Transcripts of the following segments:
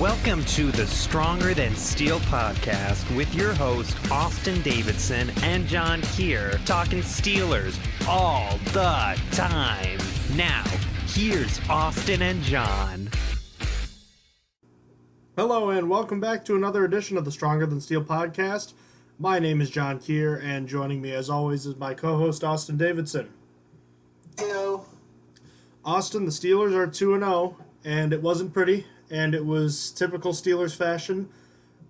Welcome to the Stronger Than Steel podcast with your host, Austin Davidson and John Keir, talking Steelers all the time. Now, here's Austin and John. Hello, and welcome back to another edition of the Stronger Than Steel podcast. My name is John Keir, and joining me, as always, is my co-host, Austin Davidson. Hello. Austin, the Steelers are 2-0, and it wasn't pretty. And it was typical Steelers fashion.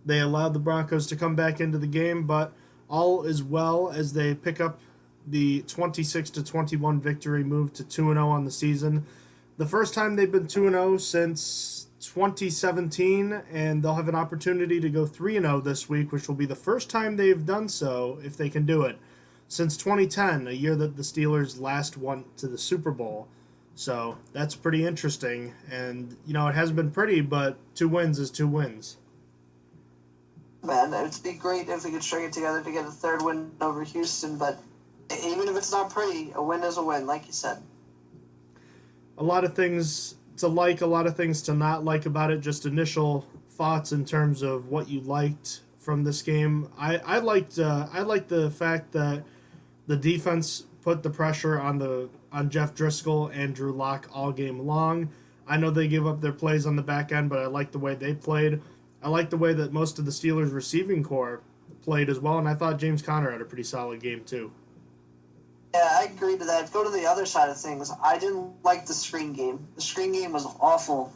They allowed the Broncos to come back into the game, but all is well as they pick up the 26-21 victory, move to 2-0 on the season. The first time they've been 2-0 since 2017, and they'll have an opportunity to go 3-0 this week, which will be the first time they've done so, if they can do it, since 2010, a year that the Steelers last went to the Super Bowl. So that's pretty interesting. And, you know, it hasn't been pretty, but 2 wins is 2 wins. Man, it'd be great if we could string it together to get a third win over Houston, but even if it's not pretty, a win is a win, like you said. A lot of things to like, a lot of things to not like about it. Just initial thoughts in terms of what you liked from this game. I liked the fact that the defense put the pressure on Jeff Driscoll and Drew Lock all game long. I know they give up their plays on the back end, but I like the way they played. I like the way that most of the Steelers receiving core played as well, and I thought James Conner had a pretty solid game too. Yeah, I agree to that. Go to the other side of things. I didn't like the screen game. The screen game was awful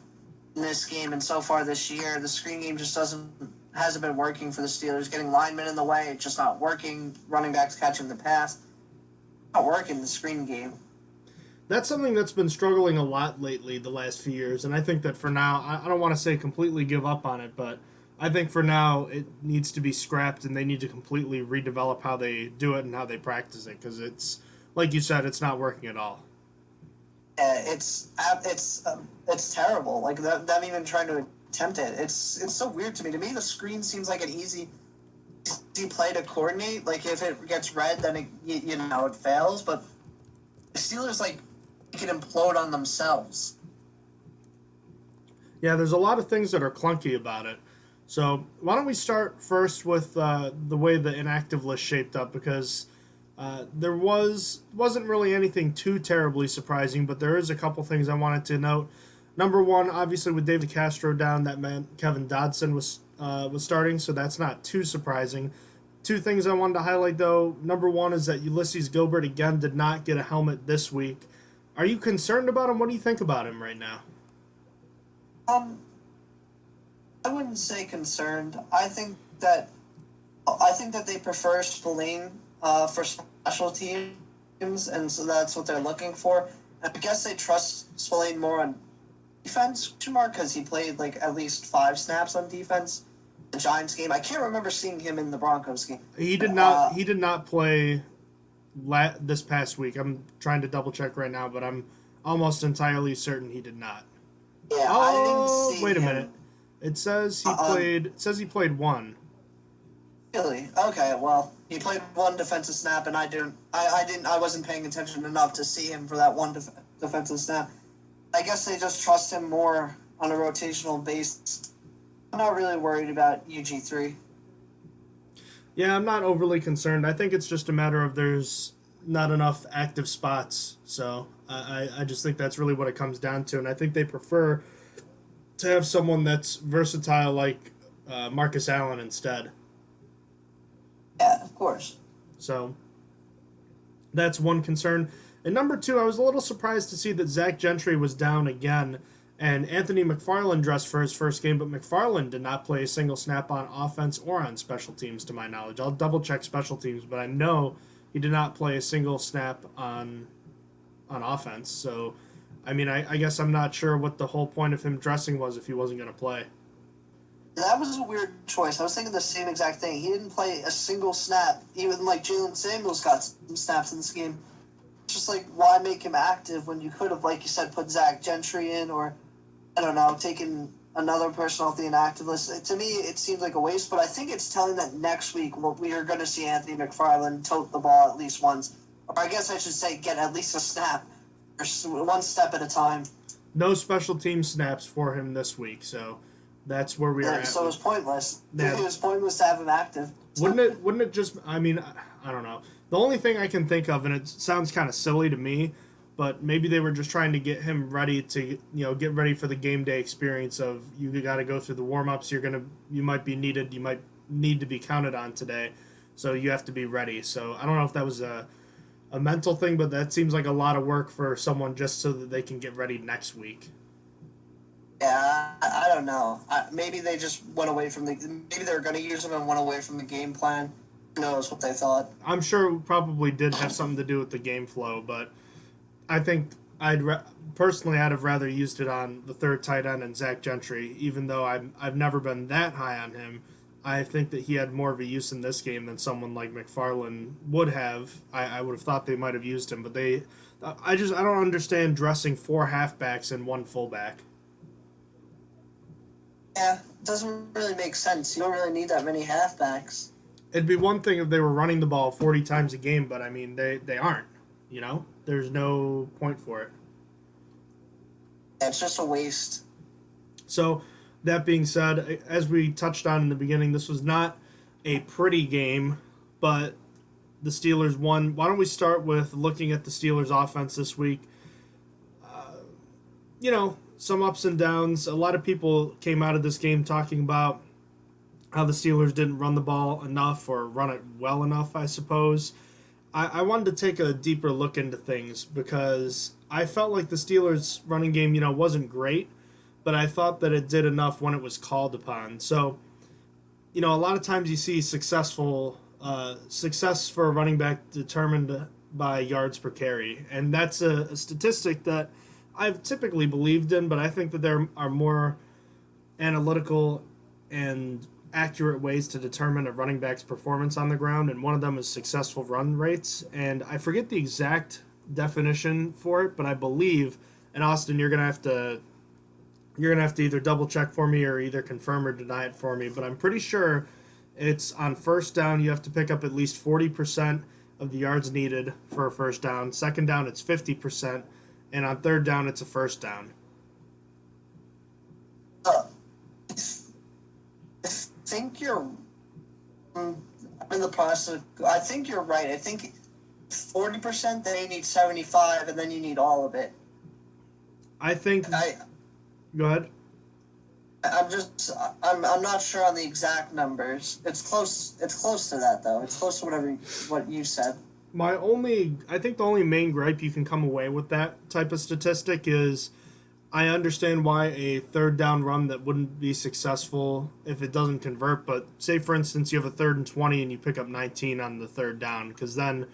in this game, and so far this year, the screen game just hasn't been working for the Steelers. Getting linemen in the way, it's just not working. Running backs catching the pass. Not working the screen game. That's something that's been struggling a lot lately the last few years, and I think that for now, I don't want to say completely give up on it, but I think for now it needs to be scrapped and they need to completely redevelop how they do it and how they practice it, because it's, like you said, it's not working at all. Yeah, it's terrible. Like them even trying to attempt it. It's so weird to me. To me, the screen seems like an easy play to coordinate. Like if it gets red, then it fails. But the Steelers can implode on themselves. Yeah, there's a lot of things that are clunky about it. So why don't we start first with the way the inactive list shaped up, because there wasn't really anything too terribly surprising, but there is a couple things I wanted to note. Number one, obviously with David Castro down, that meant Kevin Dodson was starting, so that's not too surprising. 2 things I wanted to highlight, though. Number one is that Ulysses Gilbert, again, did not get a helmet this week. Are you concerned about him? What do you think about him right now? I wouldn't say concerned. I think that they prefer Spillane for special teams, and so that's what they're looking for. I guess they trust Spillane more on defense, because he played at least 5 snaps on defense. The Giants game, I can't remember seeing him in the Broncos game. He did not. He did not play this past week. I'm trying to double check right now, but I'm almost entirely certain he did not. Yeah, I didn't see. Wait a minute. It says he played. It says he played 1. Really? Okay. Well, he played 1 defensive snap, and I didn't. I wasn't paying attention enough to see him for that 1 defensive snap. I guess they just trust him more on a rotational basis. I'm not really worried about UG3. Yeah, I'm not overly concerned. I think it's just a matter of there's not enough active spots. So I just think that's really what it comes down to. And I think they prefer to have someone that's versatile like Marcus Allen instead. Yeah, of course. So that's one concern. And number 2, I was a little surprised to see that Zach Gentry was down again. And Anthony McFarland dressed for his first game, but McFarland did not play a single snap on offense or on special teams, to my knowledge. I'll double-check special teams, but I know he did not play a single snap on offense. So, I mean, I guess I'm not sure what the whole point of him dressing was if he wasn't going to play. That was a weird choice. I was thinking the same exact thing. He didn't play a single snap. Even Jalen Samuels got some snaps in this game. It's just why make him active when you could have, like you said, put Zach Gentry in, or I don't know, taking another person off the inactive list. To me, it seems like a waste, but I think it's telling that next week we are going to see Anthony McFarland tote the ball at least once. Or I guess I should say get at least a snap, or 1 step at a time. No special team snaps for him this week, so That's where we are at. So it was pointless. Yeah. It was pointless to have him active. Wouldn't it just, I mean, I don't know. The only thing I can think of, and it sounds kind of silly to me, but maybe they were just trying to get him ready to, get ready for the game day experience of you got to go through the warm-ups, you might be needed, you might need to be counted on today, so you have to be ready. So I don't know if that was a mental thing, but that seems like a lot of work for someone just so that they can get ready next week. Yeah, I don't know. Maybe they just went away from maybe they were going to use him and went away from the game plan. Who knows what they thought. I'm sure it probably did have something to do with the game flow, but I think personally I'd have rather used it on the third tight end and Zach Gentry, even though I've never been that high on him. I think that he had more of a use in this game than someone like McFarland would have. I would have thought they might have used him, but I don't understand dressing 4 halfbacks and 1 fullback. Yeah, it doesn't really make sense. You don't really need that many halfbacks. It'd be one thing if they were running the ball 40 times a game, but I mean, they aren't, There's no point for it. Yeah, it's just a waste. So, that being said, as we touched on in the beginning, this was not a pretty game, but the Steelers won. Why don't we start with looking at the Steelers' offense this week? Some ups and downs. A lot of people came out of this game talking about how the Steelers didn't run the ball enough or run it well enough, I suppose. I wanted to take a deeper look into things because I felt like the Steelers' running game, wasn't great, but I thought that it did enough when it was called upon. So, a lot of times you see success for a running back determined by yards per carry, and that's a statistic that I've typically believed in, but I think that there are more analytical and accurate ways to determine a running back's performance on the ground, and one of them is successful run rates. And I forget the exact definition for it, but I believe, and Austin, you're gonna have to either double check for me or either confirm or deny it for me, but I'm pretty sure it's on first down you have to pick up at least 40% of the yards needed for a first down. Second down it's 50%, and on third down it's a first down. I think you're in the process. I think you're right. I think 40%, then you need 75, and then you need all of it. Go ahead. I'm not sure on the exact numbers. It's close to that though. It's close to what you said. I think the only main gripe you can come away with that type of statistic is I understand why a third down run that wouldn't be successful if it doesn't convert, but say for instance you have a 3rd and 20 and you pick up 19 on the third down, because then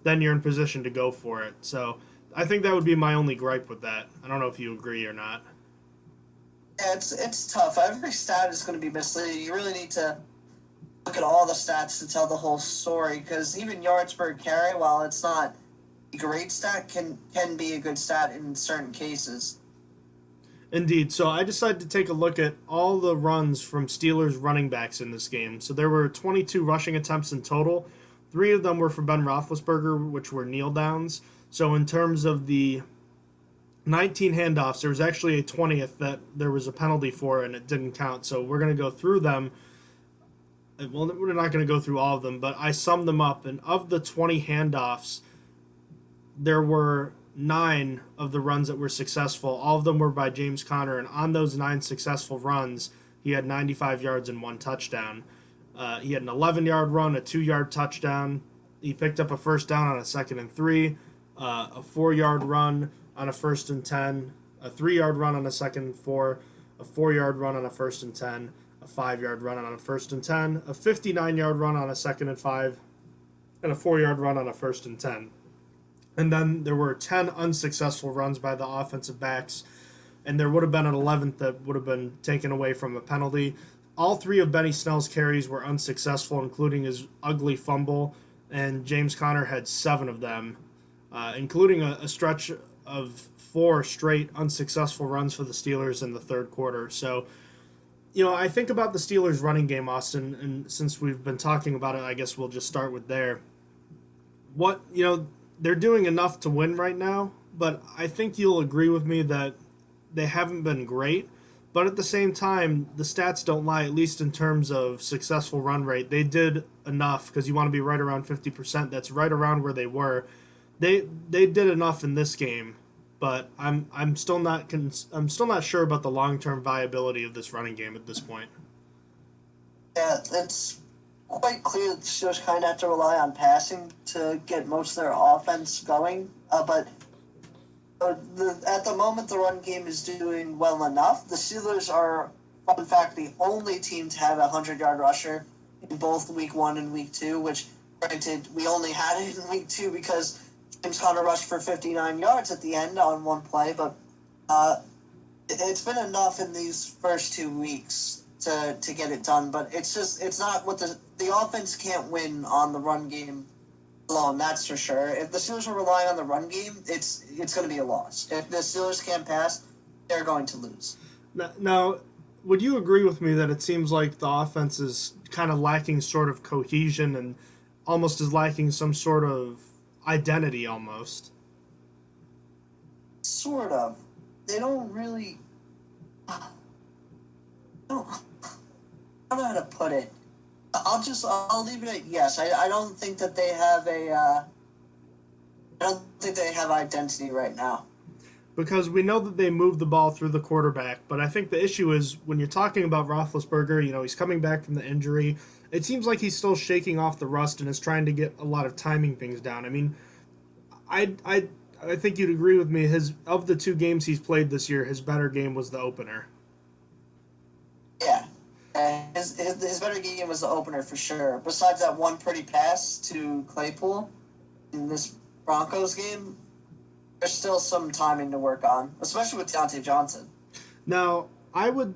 you're in position to go for it. So I think that would be my only gripe with that. I don't know if you agree or not. Yeah, it's tough. Every stat is going to be misleading. You really need to look at all the stats to tell the whole story, because even yards per carry, while it's not a great stat, can be a good stat in certain cases. Indeed. So I decided to take a look at all the runs from Steelers running backs in this game. So there were 22 rushing attempts in total. 3 of them were for Ben Roethlisberger, which were kneel downs. So in terms of the 19 handoffs, there was actually a 20th that there was a penalty for and it didn't count. So we're going to go through them. Well, we're not going to go through all of them, but I summed them up. And of the 20 handoffs, there were 9 of the runs that were successful. All of them were by James Conner, and on those 9 successful runs, he had 95 yards and 1 touchdown. He had an 11-yard run, a 2-yard touchdown. He picked up a first down on a 2nd and 3, a 4-yard run on a 1st and 10, a 3-yard run on a 2nd and 4, a 4-yard run on a 1st and 10, a 5-yard run on a 1st and 10, a 59-yard run on a 2nd and 5, and a 4-yard run on a 1st and 10. And then there were 10 unsuccessful runs by the offensive backs, and there would have been an 11th that would have been taken away from a penalty. All 3 of Benny Snell's carries were unsuccessful, including his ugly fumble, and James Conner had 7 of them, including a stretch of 4 straight unsuccessful runs for the Steelers in the third quarter. So, I think about the Steelers' running game, Austin, and since we've been talking about it, I guess we'll just start with there. They're doing enough to win right now, but I think you'll agree with me that they haven't been great, But at the same time, the stats don't lie, at least in terms of successful run rate. They did enough, because you want to be right around 50%. That's right around where they were. They did enough in this game, but I'm still not sure about the long-term viability of this running game at this point. Yeah, it's quite clear that the Steelers kind of have to rely on passing to get most of their offense going. But at the moment, the run game is doing well enough. The Steelers are, fun fact, the only team to have a 100-yard rusher in both Week 1 and Week 2, which, granted, we only had it in Week 2 because James Conner rushed for 59 yards at the end on one play, but it's been enough in these first 2 weeks to get it done. But it's not what the offense can't win on the run game alone, that's for sure. If the Steelers are relying on the run game, it's going to be a loss. If the Steelers can't pass, they're going to lose. Now, would you agree with me that it seems like the offense is kind of lacking sort of cohesion and almost is lacking some sort of identity almost? Sort of. They don't really... I don't know how to put it. I'll leave it at yes. I don't think that they have I don't think they have identity right now. Because we know that they move the ball through the quarterback, but I think the issue is when you're talking about Roethlisberger, he's coming back from the injury. It seems like he's still shaking off the rust and is trying to get a lot of timing things down. I mean, I think you'd agree with me. Of the 2 games he's played this year, his better game was the opener. Yeah. His better game was the opener for sure. Besides that one pretty pass to Claypool in this Broncos game, there's still some timing to work on, especially with Deontay Johnson. Now, I would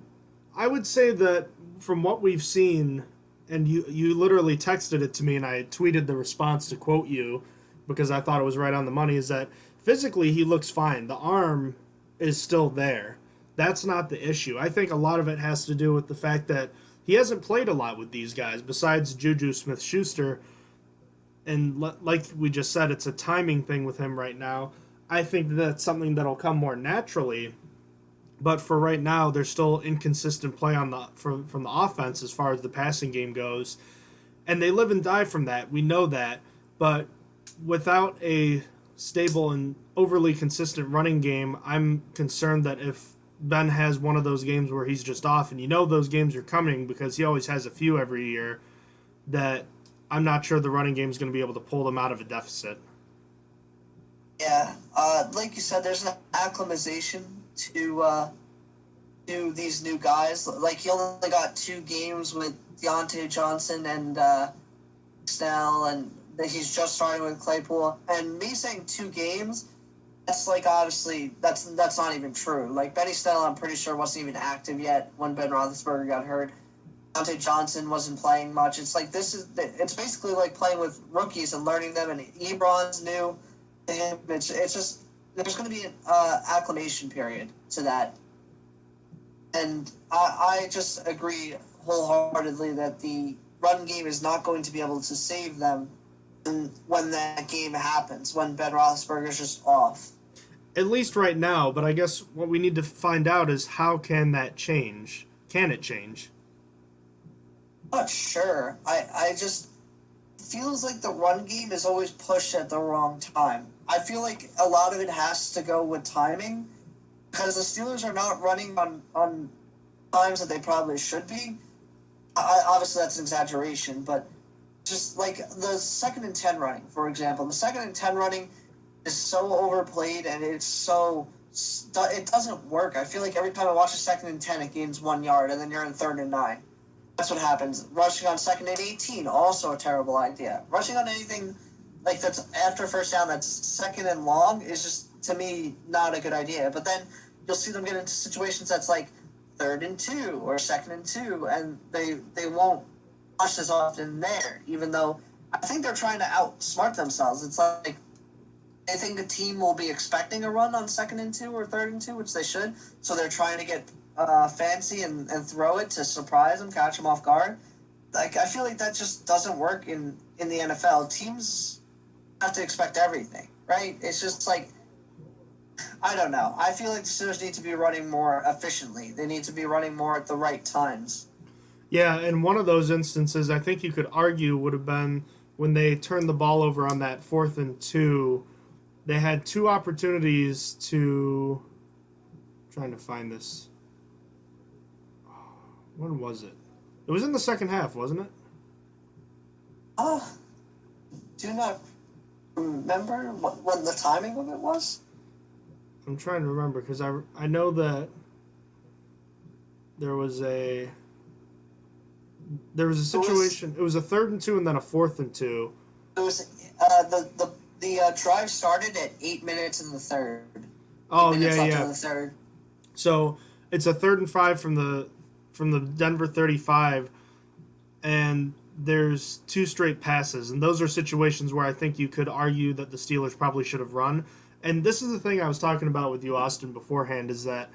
say that from what we've seen, and you literally texted it to me and I tweeted the response to quote you because I thought it was right on the money, is that physically he looks fine. The arm is still there. That's not the issue. I think a lot of it has to do with the fact that he hasn't played a lot with these guys besides Juju Smith-Schuster. And like we just said, it's a timing thing with him right now. I think that's something that'll come more naturally. But for right now, there's still inconsistent play from the offense as far as the passing game goes. And they live and die from that. We know that. But without a stable and overly consistent running game, I'm concerned that if Ben has one of those games where he's just off, and those games are coming because he always has a few every year, that I'm not sure the running game is going to be able to pull them out of a deficit. Yeah, like you said, there's an acclimatization to these new guys. Like, he only got 2 games with Deontay Johnson and Snell, and he's just starting with Claypool. And me saying 2 games, that's like, obviously, that's not even true. Like, Benny Snell, I'm pretty sure, wasn't even active yet when Ben Roethlisberger got hurt. Deontay Johnson wasn't playing much. It's like, it's basically like playing with rookies and learning them, and Ebron's new. It's just, there's going to be an acclimation period to that. And I just agree wholeheartedly that the run game is not going to be able to save them when that game happens, when Ben Roethlisberger's just off. At least right now, but I guess what we need to find out is how can that change? Can it change? Not sure. I just feels like the run game is always pushed at the wrong time. I feel like a lot of it has to go with timing, because the Steelers are not running on times that they probably should be. Obviously, that's an exaggeration, but just like the 2nd and 10 running, for example. The 2nd and 10 running is so overplayed, and it doesn't work. I feel like every time I watch a 2nd and 10, it gains 1 yard, and then you're in 3rd and 9. That's what happens. Rushing on 2nd and 18, also a terrible idea. Rushing on anything like that's after first down that's 2nd and long is just, to me, not a good idea. But then you'll see them get into situations that's like 3rd and 2 or 2nd and 2, and they won't rush as often there, even though I think they're trying to outsmart themselves. It's like they think the team will be expecting a run on 2nd and 2 or 3rd and 2, which they should, so they're trying to get fancy and throw it to surprise them, catch them off guard. Like, I feel like that just doesn't work in the NFL. Teams have to expect everything, right? It's just like, I don't know. I feel like the Steelers need to be running more efficiently. They need to be running more at the right times. Yeah, and one of those instances I think you could argue would have been when they turned the ball over on that 4th and 2. They had 2 opportunities to... I'm trying to find this. When was it? It was in the second half, wasn't it? Do not remember when the timing of it was? I'm trying to remember because I know that there was a situation. It was a 3rd and 2 and then a 4th and 2. It was the drive started at 8 minutes in the third. Oh, 8 minutes yeah, left yeah. in the third. So it's a 3rd and 5 from the Denver 35, and there's 2 straight passes, and those are situations where I think you could argue that the Steelers probably should have run. And this is the thing I was talking about with you, Austin, beforehand, is that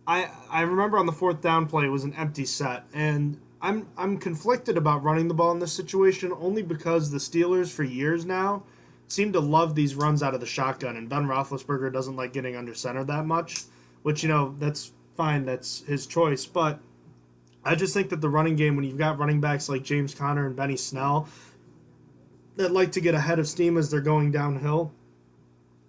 I remember on the 4th down play it was an empty set, and I'm conflicted about running the ball in this situation only because the Steelers for years now seem to love these runs out of the shotgun, and Ben Roethlisberger doesn't like getting under center that much, which, that's fine, that's his choice, but I just think that the running game, when you've got running backs like James Conner and Benny Snell that like to get ahead of steam as they're going downhill,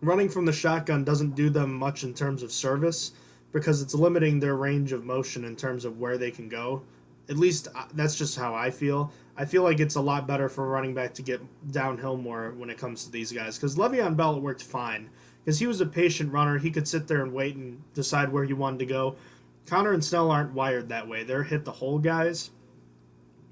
running from the shotgun doesn't do them much in terms of service because it's limiting their range of motion in terms of where they can go. At least that's just how I feel. I feel like it's a lot better for a running back to get downhill more when it comes to these guys because Le'Veon Bell worked fine because he was a patient runner. He could sit there and wait and decide where he wanted to go. Connor and Snell aren't wired that way. They're hit-the-hole guys.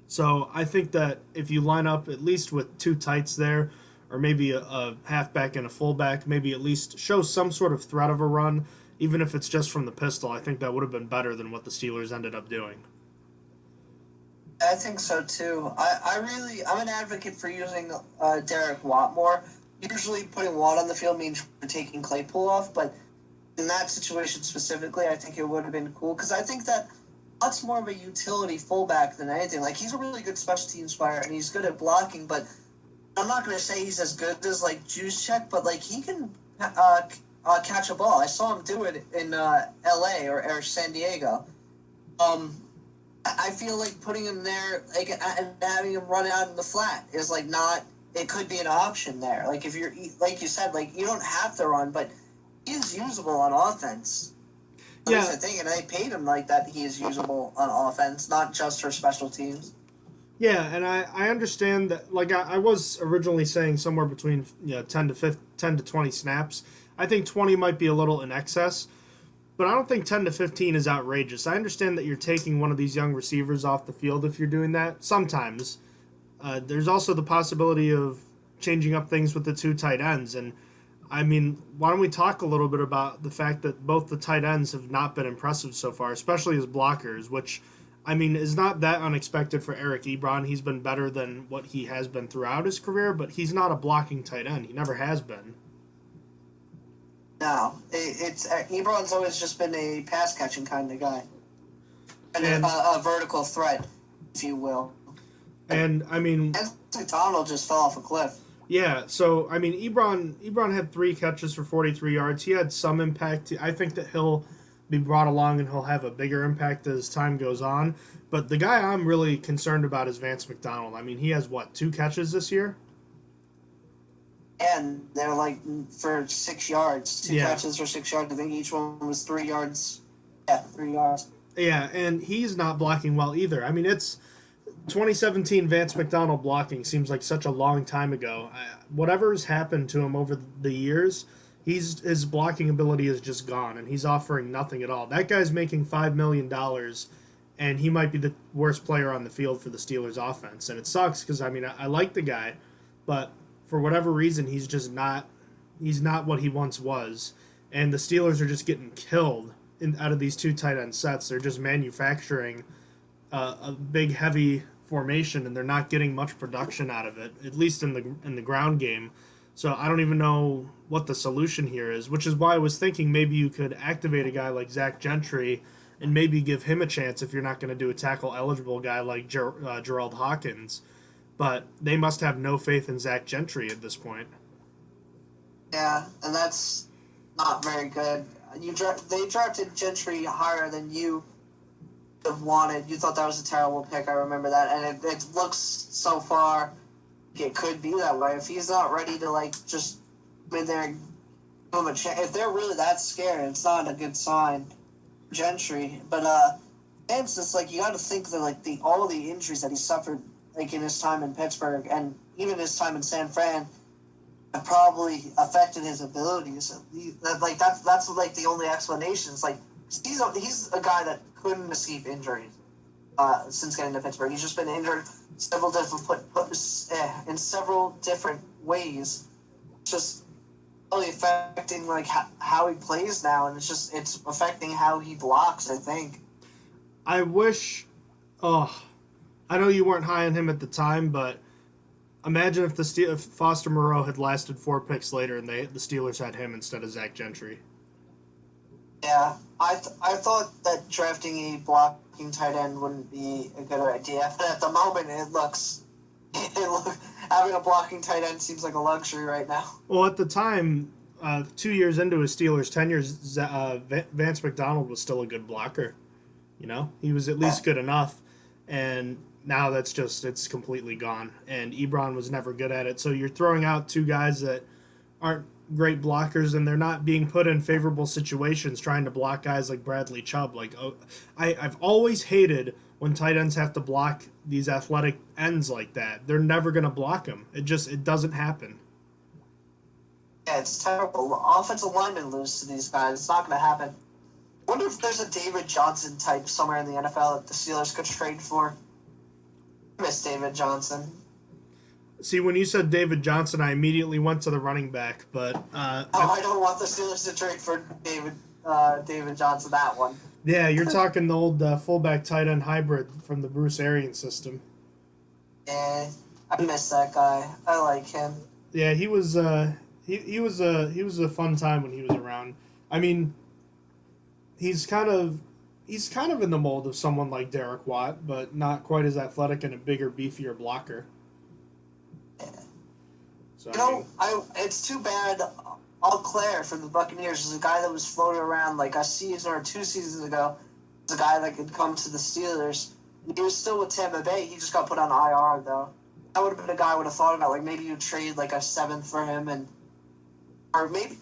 So I think that if you line up at least with 2 tights there, or maybe a halfback and a fullback, maybe at least show some sort of threat of a run, even if it's just from the pistol, I think that would have been better than what the Steelers ended up doing. I think so too. I'm an advocate for using Derek Watt more. Usually putting Watt on the field means taking Claypool off, but in that situation specifically, I think it would have been cool because I think that Watt's more of a utility fullback than anything. Like, he's a really good special teams player and he's good at blocking, but I'm not going to say he's as good as like Juszczyk, but like he can catch a ball. I saw him do it in L.A. or San Diego. I feel like putting him there, like, and having him run out in the flat is like not. It could be an option there. Like, if you're, like you said, like, you don't have to run, but he is usable on offense. That's the thing, and they paid him like that. He is usable on offense, not just for special teams. Yeah, and I understand that. Like, I was originally saying somewhere between 10 to 20 snaps. I think 20 might be a little in excess, but I don't think 10 to 15 is outrageous. I understand that you're taking one of these young receivers off the field if you're doing that. Sometimes. There's also the possibility of changing up things with the 2 tight ends. And, I mean, why don't we talk a little bit about the fact that both the tight ends have not been impressive so far, especially as blockers, which, I mean, is not that unexpected for Eric Ebron. He's been better than what he has been throughout his career, but he's not a blocking tight end. He never has been. No, it's Ebron's always just been a pass-catching kind of guy. And a vertical threat, if you will. And, I mean... McDonald just fell off a cliff. Yeah, so, I mean, Ebron had 3 catches for 43 yards. He had some impact. I think that he'll be brought along and he'll have a bigger impact as time goes on. But the guy I'm really concerned about is Vance McDonald. I mean, he has, 2 catches this year? And they're, like, for 6 yards. 2 catches for 6 yards. I think each one was 3 yards. Yeah, 3 yards. Yeah, and he's not blocking well either. I mean, it's 2017 Vance McDonald blocking seems like such a long time ago. Whatever's happened to him over the years, his blocking ability is just gone, and he's offering nothing at all. That guy's making $5 million, and he might be the worst player on the field for the Steelers offense. And it sucks because, I mean, I like the guy, but for whatever reason, he's not what he once was. And the Steelers are just getting killed out of these 2 tight end sets. They're just manufacturing a big, heavy formation, and they're not getting much production out of it, at least in the ground game. So I don't even know what the solution here is, which is why I was thinking maybe you could activate a guy like Zach Gentry and maybe give him a chance if you're not going to do a tackle-eligible guy like Gerald Hawkins. But they must have no faith in Zach Gentry at this point. Yeah, and that's not very good. They drafted Gentry higher than you have wanted. You thought that was a terrible pick. I remember that, and it looks so far it could be that way if he's not ready to like just come in there and give him a chance. If they're really that scared, it's not a good sign. Gentry, but and it's just like you got to think that like all the injuries that he suffered like in his time in Pittsburgh and even his time in San Fran have probably affected his abilities. Like that's like the only explanation. It's like he's a guy that couldn't escape injuries since getting to Pittsburgh. He's just been injured in several different ways. Just really affecting like how he plays now, and it's affecting how he blocks. I think. I wish. Oh, I know you weren't high on him at the time, but imagine if Foster Moreau had lasted 4 picks later and the Steelers had him instead of Zach Gentry. Yeah, I thought that drafting a blocking tight end wouldn't be a good idea, but at the moment having a blocking tight end seems like a luxury right now. Well, at the time, 2 years into his Steelers tenure, Vance McDonald was still a good blocker. You know, he was at least good enough, and now it's completely gone. And Ebron was never good at it. So you're throwing out 2 guys that aren't great blockers, and they're not being put in favorable situations trying to block guys like Bradley Chubb. Like, I've always hated when tight ends have to block these athletic ends like that. They're never going to block them. It doesn't happen. Yeah, it's terrible. Offensive linemen lose to these guys. It's not going to happen. I wonder if there's a David Johnson type somewhere in the NFL that the Steelers could trade for. I miss David Johnson. See, when you said David Johnson, I immediately went to the running back, but... I don't want the Steelers to trade for David Johnson, that one. Yeah, you're talking the old fullback tight end hybrid from the Bruce Arians system. Yeah, I miss that guy. I like him. Yeah, he was he was a fun time when he was around. I mean, he's kind of in the mold of someone like Derek Watt, but not quite as athletic and a bigger, beefier blocker. Yeah. So, it's too bad. Claire from the Buccaneers is a guy that was floated around like a season or 2 seasons ago. He's a guy that could come to the Steelers. He was still with Tampa Bay. He just got put on IR though. That would have been a guy I would have thought about. Like maybe you trade like a 7th for him, or maybe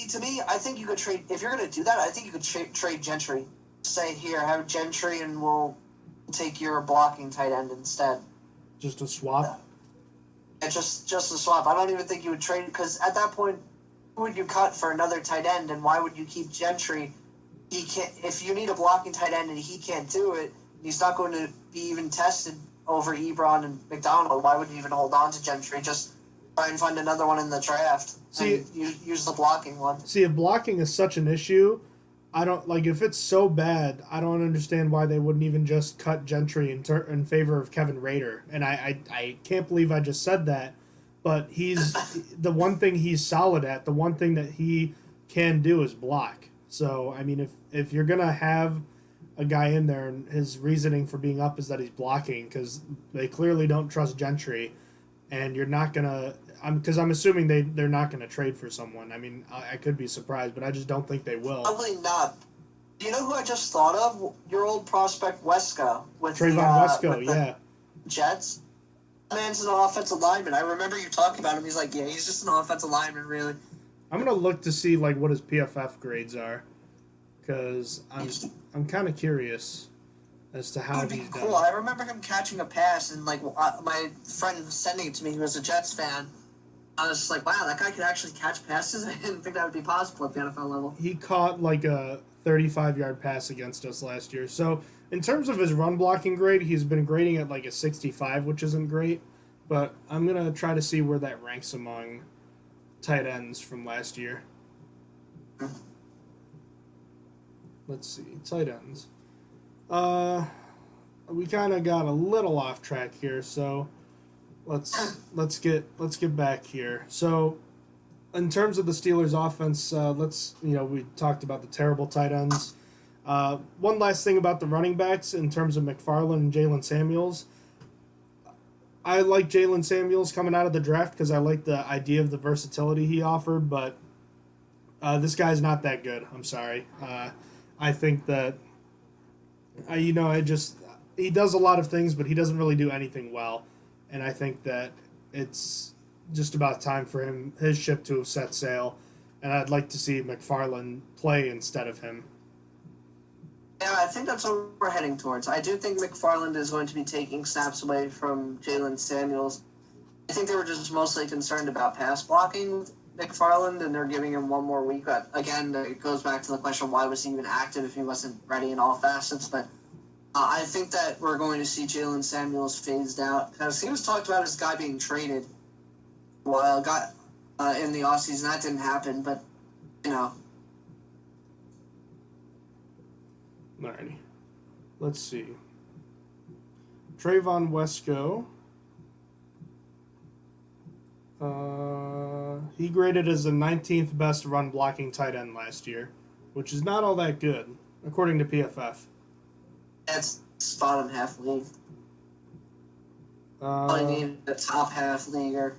to me, I think you could trade if you're going to do that. I think you could trade Gentry. Say here, have Gentry, and we'll take your blocking tight end instead. Just a swap. Yeah, just a swap. I don't even think you would trade because at that point, who would you cut for another tight end, and why would you keep Gentry? He can't. If you need a blocking tight end and he can't do it, he's not going to be even tested over Ebron and McDonald. Why would you even hold on to Gentry? Just try and find another one in the draft. And use the blocking one. See, if blocking is such an issue, I don't like if it's so bad. I don't understand why they wouldn't even just cut Gentry in favor of Kevin Rader. And I can't believe I just said that. But he's the one thing he's solid at. The one thing that he can do is block. So I mean, if you're gonna have a guy in there and his reasoning for being up is that he's blocking because they clearly don't trust Gentry, and you're not gonna. Because I'm assuming they're not gonna trade for someone. I mean, I could be surprised, but I just don't think they will. Probably not. Do you know who I just thought of? Your old prospect Wesco with Trayvon Wesco, yeah. Jets. Man's an offensive lineman. I remember you talking about him. He's like, yeah, he's just an offensive lineman, really. I'm gonna look to see like what his PFF grades are, because I'm kind of curious as to how he's done. Cool. I remember him catching a pass, and like my friend sending it to me, who was a Jets fan. I was just like, wow, that guy could actually catch passes. I didn't think that would be possible at the NFL level. He caught like a 35-yard pass against us last year. So in terms of his run blocking grade, he's been grading at like a 65, which isn't great. But I'm going to try to see where that ranks among tight ends from last year. Let's see, tight ends. We kind of got a little off track here, so let's get back here. So in terms of the Steelers offense, we talked about the terrible tight ends. One last thing about the running backs in terms of McFarland and Jalen Samuels. I like Jalen Samuels coming out of the draft because I like the idea of the versatility he offered, but This guy's not that good. I'm sorry. I think that, he does a lot of things, but he doesn't really do anything well. And I think that it's just about time for his ship to have set sail. And I'd like to see McFarland play instead of him. Yeah, I think that's what we're heading towards. I do think McFarland is going to be taking snaps away from Jalen Samuels. I think they were just mostly concerned about pass blocking with McFarland, and they're giving him one more week. But again, it goes back to the question, why was he even active if he wasn't ready in all facets? But I think that we're going to see Jalen Samuels phased out, because he was talked about as a guy being traded while in the offseason. That didn't happen, but, Alrighty. Let's see. Trayvon Wesco. He graded as the 19th best run blocking tight end last year, which is not all that good, according to PFF. That's bottom half league. Probably need a top half leaguer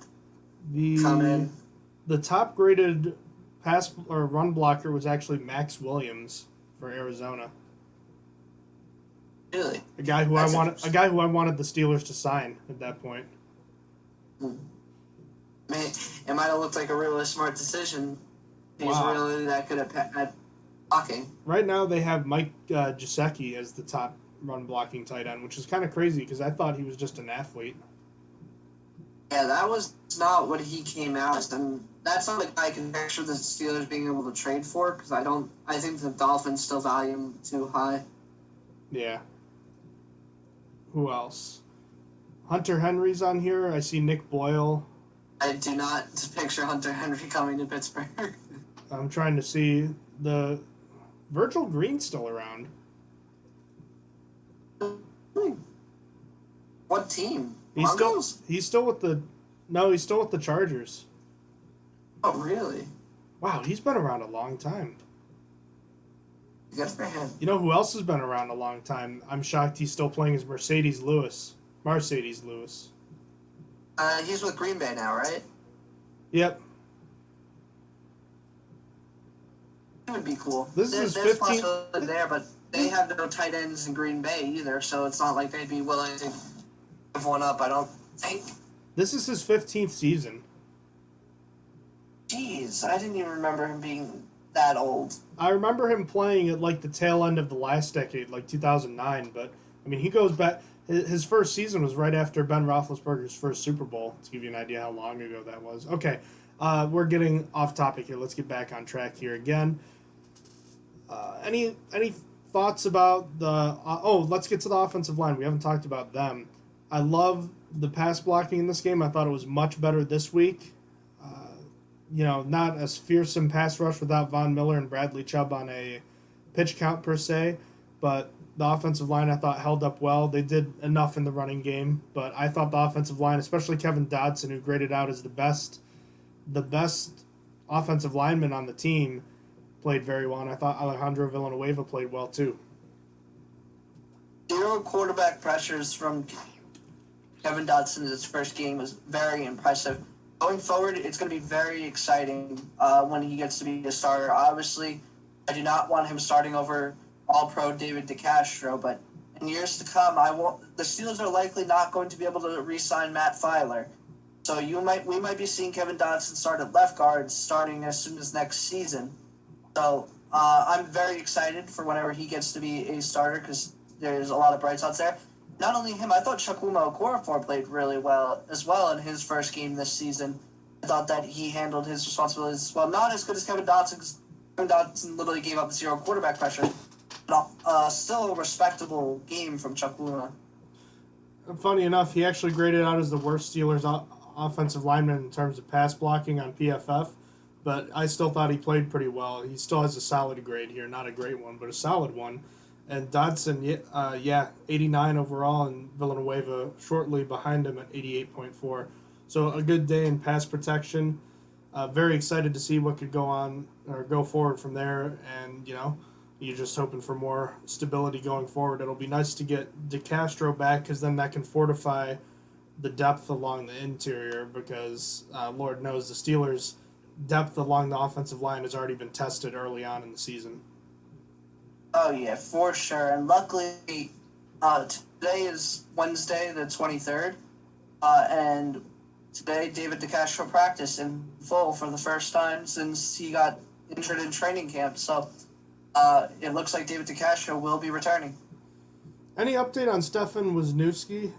come in. The top graded pass or run blocker was actually Max Williams for Arizona. Really? A guy who I wanted the Steelers to sign at that point. Man, it might have looked like a really smart decision. He's really that good at blocking. Right now they have Mike Gesicki as the top run blocking tight end, which is kind of crazy because I thought he was just an athlete. Yeah, that was not what he came out as, and that's not a guy I can picture the Steelers being able to trade for, because I think the Dolphins still value him too high. Yeah. Who else? Hunter Henry's on here. I see Nick Boyle. I do not picture Hunter Henry coming to Pittsburgh. I'm trying to see the Virgil Green's still around. What team? He's Broncos? still with the Chargers. Oh, really? Wow, he's been around a long time. Good for him. You know who else has been around a long time? I'm shocked he's still playing as Mercedes Lewis. He's with Green Bay now, right? Yep. It would be cool. There's 15 possibility there, but they have no tight ends in Green Bay either, so it's not like they'd be willing to give one up, I don't think. This is his 15th season. Jeez, I didn't even remember him being that old. I remember him playing at like the tail end of the last decade, like 2009, but I mean, he goes back. His first season was right after Ben Roethlisberger's first Super Bowl, to give you an idea how long ago that was. Okay, we're getting off topic here. Let's get back on track here again. Any thoughts about the... let's get to the offensive line. We haven't talked about them. I love the pass blocking in this game. I thought it was much better this week. Not a fearsome pass rush without Von Miller and Bradley Chubb on a pitch count per se, but the offensive line I thought held up well. They did enough in the running game, but I thought the offensive line, especially Kevin Dodson, who graded out as the best offensive lineman on the team, played very well, and I thought Alejandro Villanueva played well too. 0 quarterback pressures from Kevin Dodson in his first game was very impressive. Going forward, it's going to be very exciting when he gets to be a starter. Obviously, I do not want him starting over All-Pro David DeCastro, but in years to come, the Steelers are likely not going to be able to re-sign Matt Filer. So we might be seeing Kevin Dodson start at left guard starting as soon as next season. So I'm very excited for whenever he gets to be a starter, because there's a lot of bright spots there. Not only him, I thought Chukwuma Okorafor played really well as well in his first game this season. I thought that he handled his responsibilities as well. Not as good as Kevin Dodson, because Kevin Dodson literally gave up 0 quarterback pressure. But still a respectable game from Chukwuma. Funny enough, he actually graded out as the worst Steelers offensive lineman in terms of pass blocking on PFF, but I still thought he played pretty well. He still has a solid grade here, not a great one, but a solid one. And Dodson, 89 overall, and Villanueva shortly behind him at 88.4. So a good day in pass protection. Very excited to see what could go forward from there. And, you're just hoping for more stability going forward. It'll be nice to get DeCastro back, because then that can fortify the depth along the interior, because Lord knows the Steelers depth along the offensive line has already been tested early on in the season. Oh yeah, for sure. And luckily, today is Wednesday, the 23rd, and today David DeCastro practiced in full for the first time since he got injured in training camp. So it looks like David DeCastro will be returning. Any update on Stefan Wisniewski?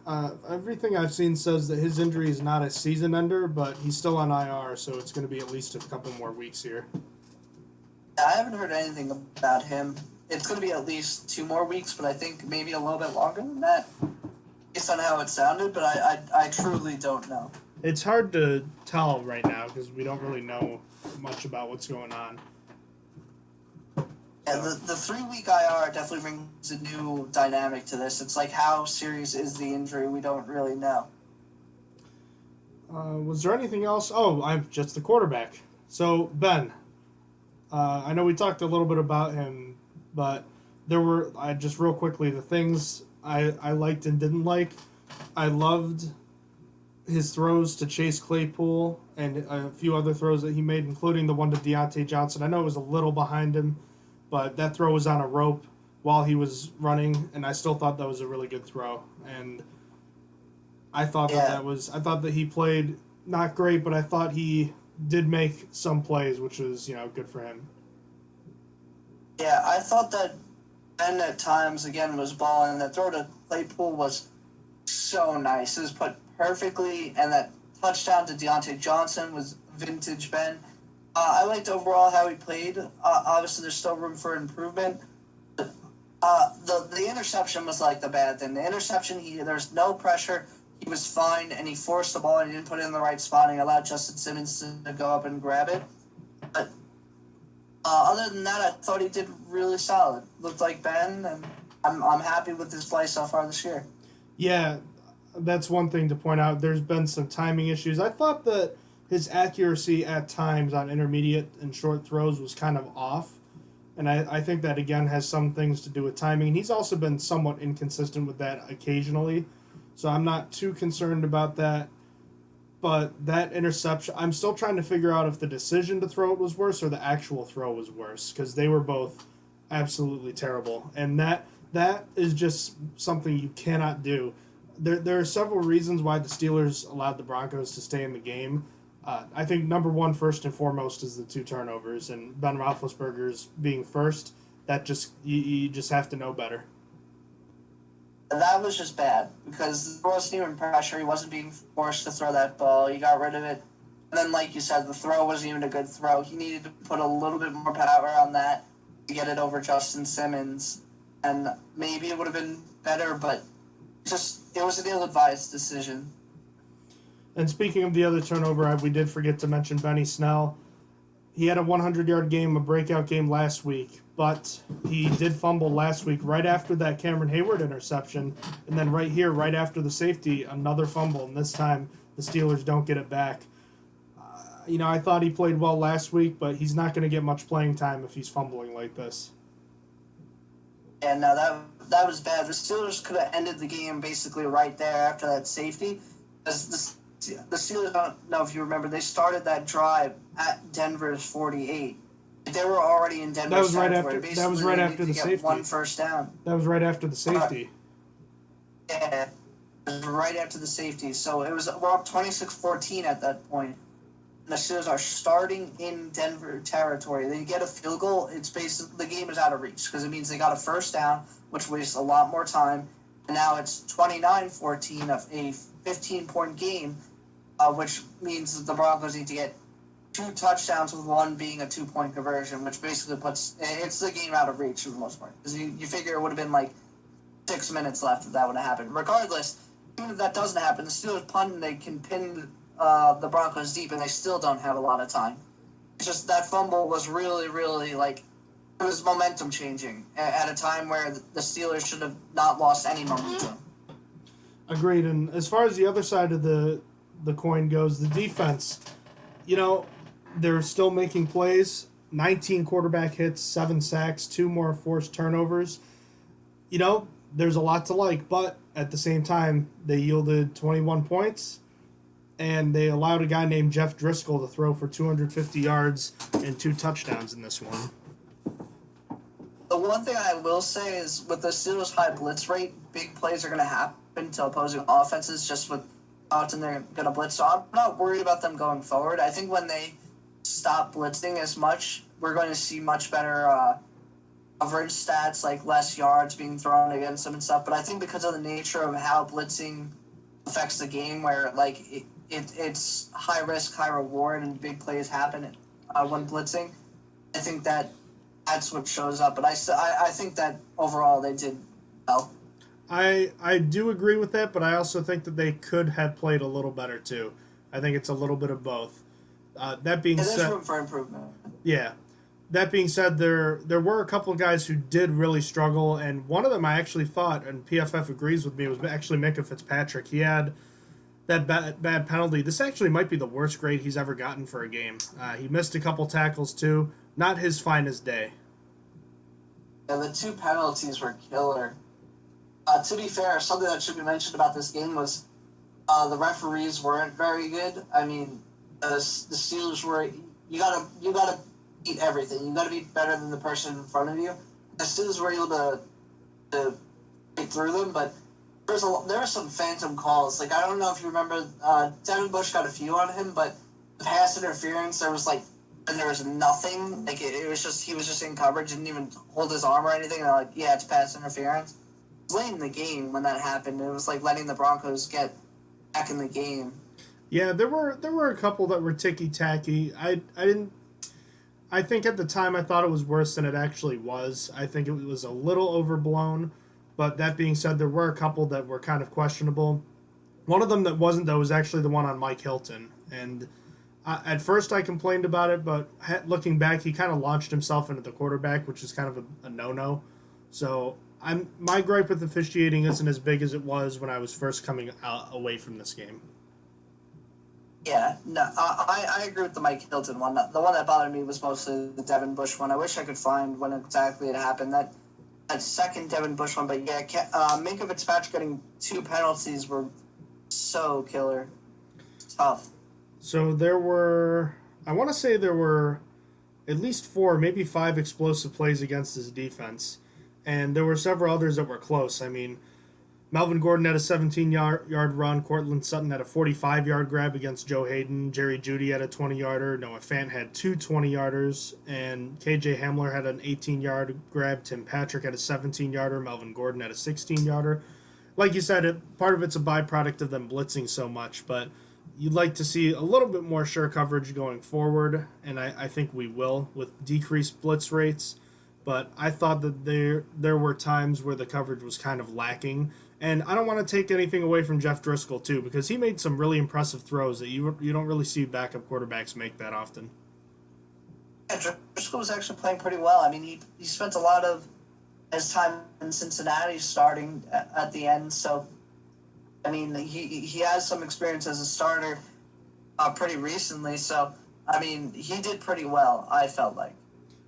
Everything I've seen says that his injury is not a season ender, but he's still on IR, so it's going to be at least a couple more weeks here. I haven't heard anything about him. It's going to be at least 2 more weeks, but I think maybe a little bit longer than that, based on how it sounded, but I truly don't know. It's hard to tell right now because we don't really know much about what's going on. Yeah, the 3-week IR definitely brings a new dynamic to this. It's like, how serious is the injury? We don't really know. Was there anything else? Oh, I'm just the quarterback. So, Ben, I know we talked a little bit about him, but there were, just real quickly, the things I liked and didn't like. I loved his throws to Chase Claypool and a few other throws that he made, including the one to Deontay Johnson. I know it was a little behind him, but that throw was on a rope while he was running, and I still thought that was a really good throw. And I thought I thought that he played not great, but I thought he did make some plays, which was, good for him. Yeah, I thought that Ben at times, again, was balling. That throw to Claypool was so nice. It was put perfectly, and that touchdown to Deontay Johnson was vintage Ben. I liked overall how he played. Obviously, there's still room for improvement. The interception was like the bad thing. The interception, there's no pressure. He was fine, and he forced the ball, and he didn't put it in the right spot, and he allowed Justin Simmons to go up and grab it. But other than that, I thought he did really solid. Looked like Ben, and I'm happy with his play so far this year. Yeah, that's one thing to point out. There's been some timing issues. I thought that his accuracy at times on intermediate and short throws was kind of off. And I think that, again, has some things to do with timing. And he's also been somewhat inconsistent with that occasionally. So I'm not too concerned about that. But that interception, I'm still trying to figure out if the decision to throw it was worse or the actual throw was worse. Because they were both absolutely terrible. And that is just something you cannot do. There are several reasons why the Steelers allowed the Broncos to stay in the game. I think number one, first and foremost, is the 2 turnovers, and Ben Roethlisberger's being first. That just you just have to know better. That was just bad because there wasn't even pressure. He wasn't being forced to throw that ball. He got rid of it, and then, like you said, the throw wasn't even a good throw. He needed to put a little bit more power on that to get it over Justin Simmons, and maybe it would have been better, but it was an ill-advised decision. And speaking of the other turnover, we did forget to mention Benny Snell. He had a 100-yard game, a breakout game last week, but he did fumble last week right after that Cameron Hayward interception, and then right after the safety, another fumble, and this time the Steelers don't get it back. I thought he played well last week, but he's not going to get much playing time if he's fumbling like this. And no, that was bad. The Steelers could have ended the game basically right there after that safety. As the Steelers, I don't know if you remember, they started that drive at Denver's 48. They were already in Denver's That was right territory. after. That was right after the safety. One first down. That was right after the safety. Yeah, it was right after the safety. So we're up 26-14 at that point. And the Steelers are starting in Denver territory. They get a field goal. It's basically the game is out of reach because it means they got a first down, which wastes a lot more time. And now it's 29-14 of a 15-point game, which means that the Broncos need to get 2 touchdowns with one being a 2-point conversion, which basically puts the game out of reach for the most part. Because you figure it would have been like 6 minutes left if that would have happened. Regardless, even if that doesn't happen, the Steelers punt and they can pin the Broncos deep, and they still don't have a lot of time. It's just that fumble was really, really it was momentum changing at a time where the Steelers should have not lost any momentum. Agreed. And as far as the other side of the coin goes, the defense, they're still making plays. 19 quarterback hits, 7 sacks, 2 more forced turnovers. There's a lot to like, but at the same time, they yielded 21 points. and they allowed a guy named Jeff Driscoll to throw for 250 yards and 2 touchdowns in this one. The one thing I will say is with the Steelers' high blitz rate, big plays are going to happen to opposing offenses just with how often they're going to blitz. So I'm not worried about them going forward. I think when they stop blitzing as much, we're going to see much better coverage stats, like less yards being thrown against them and stuff. But I think because of the nature of how blitzing affects the game, where like it's high risk, high reward, and big plays happen when blitzing, I think that's what shows up. But I think that overall they did well. I do agree with that, but I also think that they could have played a little better too. I think it's a little bit of both. That being said, there's room for improvement. Yeah. That being said, there were a couple of guys who did really struggle, and one of them I actually thought, and PFF agrees with me, was actually Minkah Fitzpatrick. He had that bad penalty. This actually might be the worst grade he's ever gotten for a game. He missed a couple tackles too. Not his finest day. Yeah, the 2 penalties were killer. To be fair, something that should be mentioned about this game was the referees weren't very good. I mean, the Steelers were you gotta beat everything. You gotta be better than the person in front of you. The Steelers were able to get through them, but there were some phantom calls. Like I don't know if you remember, Devin Bush got a few on him, but the pass interference there was nothing. Like it was just he was just in coverage, didn't even hold his arm or anything. And like, yeah, it's pass interference. It was late in the game when that happened. It was like letting the Broncos get back in the game. Yeah, there were a couple that were ticky tacky. I think at the time I thought it was worse than it actually was. I think it was a little overblown, but that being said, there were a couple that were kind of questionable. One of them that wasn't, though, was actually the one on Mike Hilton. And at first I complained about it, but looking back, he kind of launched himself into the quarterback, which is kind of a no-no. So my gripe with officiating isn't as big as it was when I was first coming away from this game. Yeah, no, I agree with the Mike Hilton one. The one that bothered me was mostly the Devin Bush one. I wish I could find when exactly it happened. That second Devin Bush one, but yeah, Minkah Fitzpatrick getting 2 penalties were so killer. Tough. So I want to say there were at least 4, maybe 5 explosive plays against his defense. And there were several others that were close. I mean, Melvin Gordon had a 17-yard run. Cortland Sutton had a 45-yard grab against Joe Hayden. Jerry Jeudy had a 20-yarder. Noah Fant had 2 20-yarders. And KJ Hamler had an 18-yard grab. Tim Patrick had a 17-yarder. Melvin Gordon had a 16-yarder. Like you said, part of it's a byproduct of them blitzing so much. But you'd like to see a little bit more sure coverage going forward. And I think we will with decreased blitz rates. But I thought that there were times where the coverage was kind of lacking. And I don't want to take anything away from Jeff Driscoll, too, because he made some really impressive throws that you don't really see backup quarterbacks make that often. Yeah, Driscoll was actually playing pretty well. I mean, he spent a lot of his time in Cincinnati starting at the end. So, I mean, he has some experience as a starter pretty recently. So, I mean, he did pretty well, I felt like.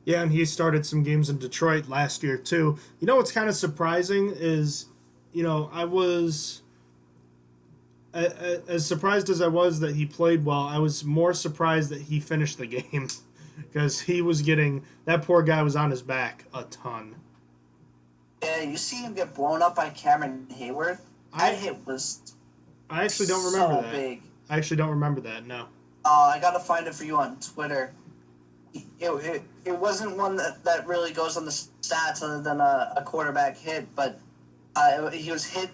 Yeah, and he started some games in Detroit last year, too. You know what's kind of surprising is, I was as surprised as I was that he played well. I was more surprised that he finished the game because that poor guy was on his back a ton. Yeah, you see him get blown up by Cameron Hayward. That hit was I actually don't remember so that. big. I actually don't remember that, no. I gotta find it for you on Twitter. It wasn't one that really goes on the stats other than a quarterback hit, but he was hit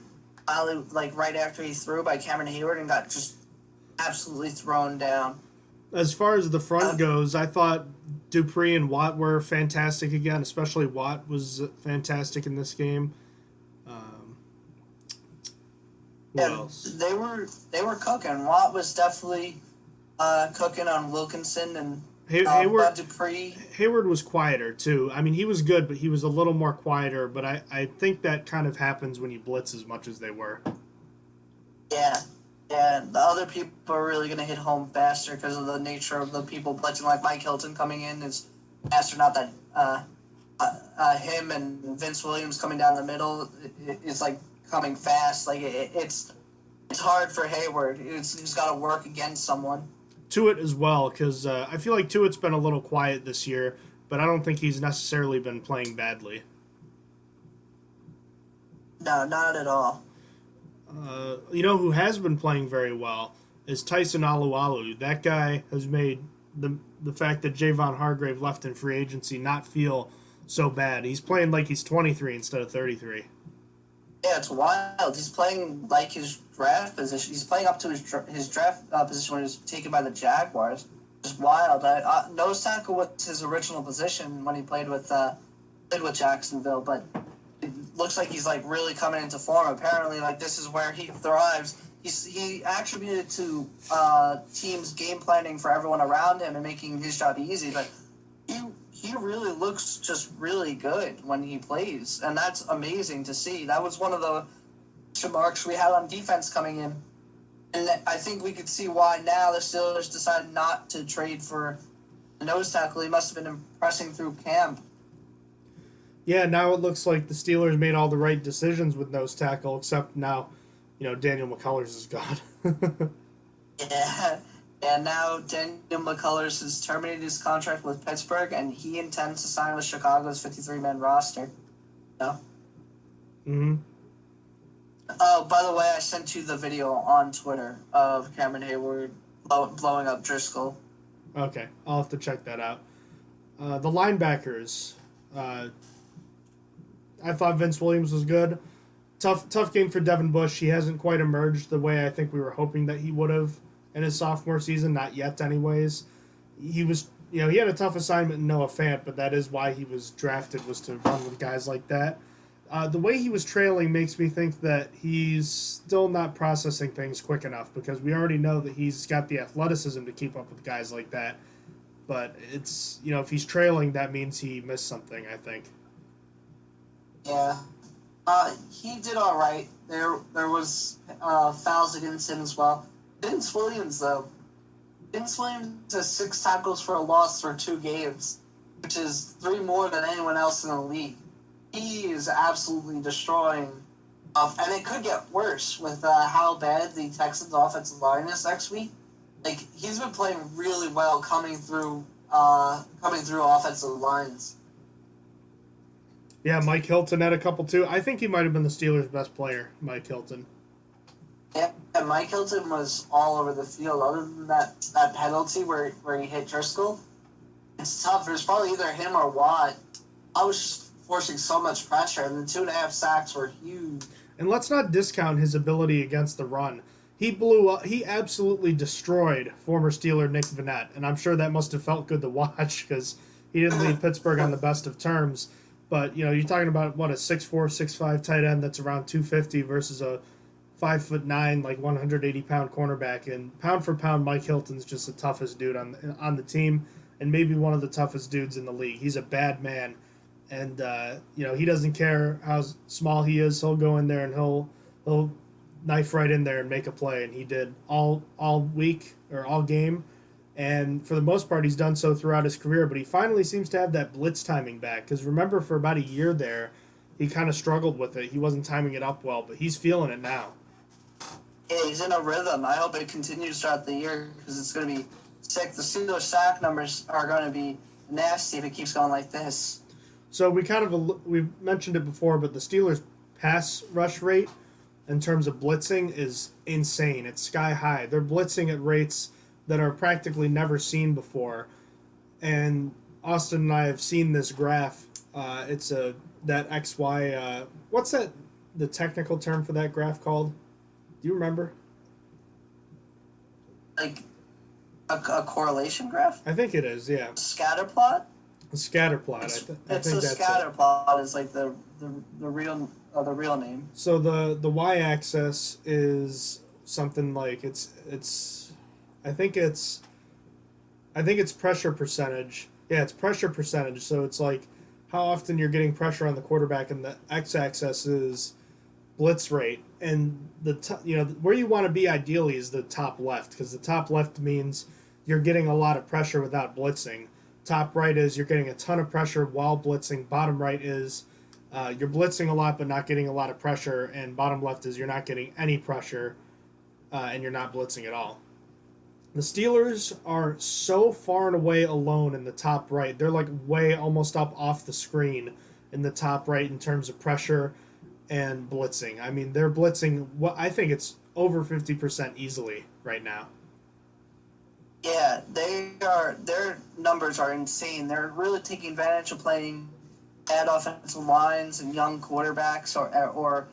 right after he threw by Cameron Hayward and got just absolutely thrown down. As far as the front goes, I thought Dupree and Watt were fantastic again. Especially Watt was fantastic in this game. What else? They were cooking. Watt was definitely cooking on Wilkinson and Dupree. Hayward was quieter too. I mean, he was good, but he was a little more quieter. But I think that kind of happens when you blitz as much as they were. Yeah. Yeah, the other people are really going to hit home faster because of the nature of the people blitzing. Like Mike Hilton coming in is faster. Not that him and Vince Williams coming down the middle. It's like coming fast. Like it's it's hard for Hayward. He's got to work against someone. Tuitt as well, because I feel like Tuitt's been a little quiet this year, but I don't think he's necessarily been playing badly. No, not at all. Who has been playing very well is Tyson Alualu. That guy has made the fact that Javon Hargrave left in free agency not feel so bad. He's playing like he's 23 instead of 33. Yeah, it's wild. He's playing like his draft position. He's playing up to his draft position when he was taken by the Jaguars. It's wild. Nose tackle was his original position when he played with Jacksonville, but it looks like he's like really coming into form. Apparently, like this is where he thrives. He attributed to teams game planning for everyone around him and making his job easy, but he really looks just really good when he plays, and that's amazing to see. That was one of the remarks we had on defense coming in, and I think we could see why now the Steelers decided not to trade for a nose tackle. He must have been impressing through camp. Yeah, now it looks like the Steelers made all the right decisions with nose tackle, except now, Daniel McCullers is gone. Yeah. And now Daniel McCullers has terminated his contract with Pittsburgh, and he intends to sign with Chicago's 53-man roster. No? Mm-hmm. Oh, by the way, I sent you the video on Twitter of Cameron Hayward blowing up Driscoll. Okay, I'll have to check that out. The linebackers. I thought Vince Williams was good. Tough game for Devin Bush. He hasn't quite emerged the way I think we were hoping that he would have in his sophomore season, not yet anyways. He was, he had a tough assignment in Noah Fant, but that is why he was drafted, was to run with guys like that. The way he was trailing makes me think that he's still not processing things quick enough, because we already know that he's got the athleticism to keep up with guys like that. But it's, if he's trailing, that means he missed something, I think. Yeah. He did all right. There was fouls against him as well. Vince Williams, though. Vince Williams has 6 tackles for a loss for 2 games, which is 3 more than anyone else in the league. He is absolutely destroying. And it could get worse with how bad the Texans' offensive line is next week. Like, he's been playing really well coming through offensive lines. Yeah, Mike Hilton had a couple too. I think he might have been the Steelers' best player, Mike Hilton. Yeah, Mike Hilton was all over the field. Other than that penalty where he hit Driscoll, it's tough. There's probably either him or Watt. I was just forcing so much pressure, and the 2.5 sacks were huge. And let's not discount his ability against the run. He absolutely destroyed former Steeler Nick Vannett, and I'm sure that must have felt good to watch because he didn't leave Pittsburgh on the best of terms. But, you're talking about, a 6'4", 6'5" tight end that's around 250 versus a 5'9", like 180-pound cornerback. And pound for pound, Mike Hilton's just the toughest dude on the team, and maybe one of the toughest dudes in the league. He's a bad man, and he doesn't care how small he is. He'll go in there and he'll knife right in there and make a play. And he did all week or all game. And for the most part, he's done so throughout his career. But he finally seems to have that blitz timing back. Because remember, for about a year there, he kind of struggled with it. He wasn't timing it up well, but he's feeling it now. Yeah, he's in a rhythm. I hope it continues throughout the year because it's going to be sick. The Steelers' sack numbers are going to be nasty if it keeps going like this. So we've mentioned it before, but the Steelers' pass rush rate in terms of blitzing is insane. It's sky high. They're blitzing at rates that are practically never seen before. And Austin and I have seen this graph. It's that XY. What's the technical term for that graph called? Do you remember? Like a correlation graph? I think it is, yeah. Scatter plot? A scatter plot. It's I think a that's scatter it. plot is like the real name. So the y-axis is something like it's I think it's pressure percentage. Yeah, it's pressure percentage. So it's like how often you're getting pressure on the quarterback, and the x-axis is blitz rate. And where you want to be ideally is the top left, because the top left means you're getting a lot of pressure without blitzing. Top right is you're getting a ton of pressure while blitzing. Bottom right is you're blitzing a lot but not getting a lot of pressure. And bottom left is you're not getting any pressure and you're not blitzing at all. The Steelers are so far and away alone in the top right. They're like way almost up off the screen in the top right in terms of pressure and blitzing. I mean, they're blitzing what I think it's over 50% easily right now. Yeah, their numbers are insane. They're really taking advantage of playing bad offensive lines and young quarterbacks or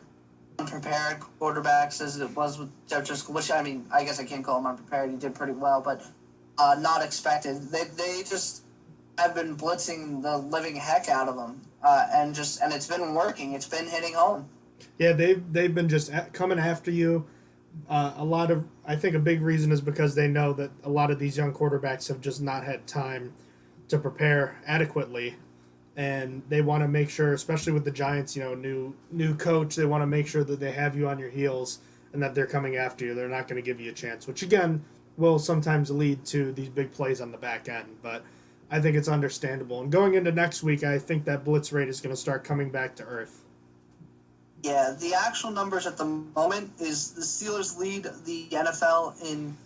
unprepared quarterbacks, as it was with Jeff Driscoll, which, I mean, I guess I can't call him unprepared. He did pretty well, but not expected. They just have been blitzing the living heck out of them, and it's been working. It's been hitting home. Yeah, they've been just coming after you. I think a big reason is because they know that a lot of these young quarterbacks have just not had time to prepare adequately, and they want to make sure, especially with the Giants, new coach, they want to make sure that they have you on your heels and that they're coming after you. They're not going to give you a chance, which again will sometimes lead to these big plays on the back end, but I think it's understandable. And going into next week, I think that blitz rate is going to start coming back to earth. Yeah, the actual numbers at the moment is the Steelers lead the NFL in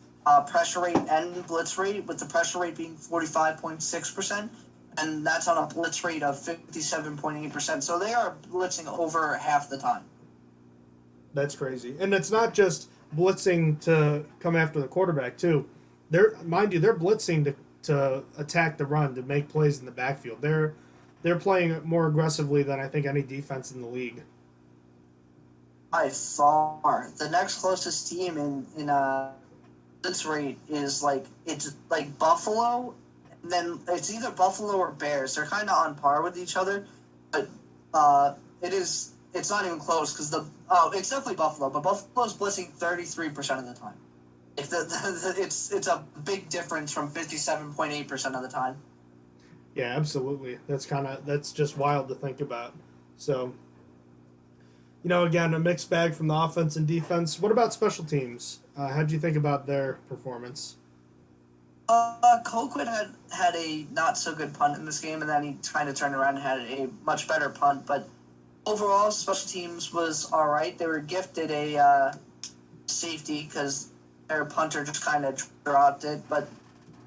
pressure rate and blitz rate, with the pressure rate being 45.6%, and that's on a blitz rate of 57.8%. So they are blitzing over half the time. That's crazy. And it's not just blitzing to come after the quarterback, too. They're blitzing to attack the run, to make plays in the backfield. They're playing more aggressively than I think any defense in the league. By far, the next closest team in blitz rate is it's Buffalo, and then it's either Buffalo or Bears. They're kind of on par with each other, but it's not even close because it's definitely Buffalo, but Buffalo's blitzing 33% of the time. It's a big difference from 57.8% of the time. Yeah, absolutely. That's just wild to think about. So, again, a mixed bag from the offense and defense. What about special teams? How'd you think about their performance? Colquitt had a not so good punt in this game, and then he kind of turned around and had a much better punt. But overall, special teams was all right. They were gifted a safety because their punter just kind of dropped it. But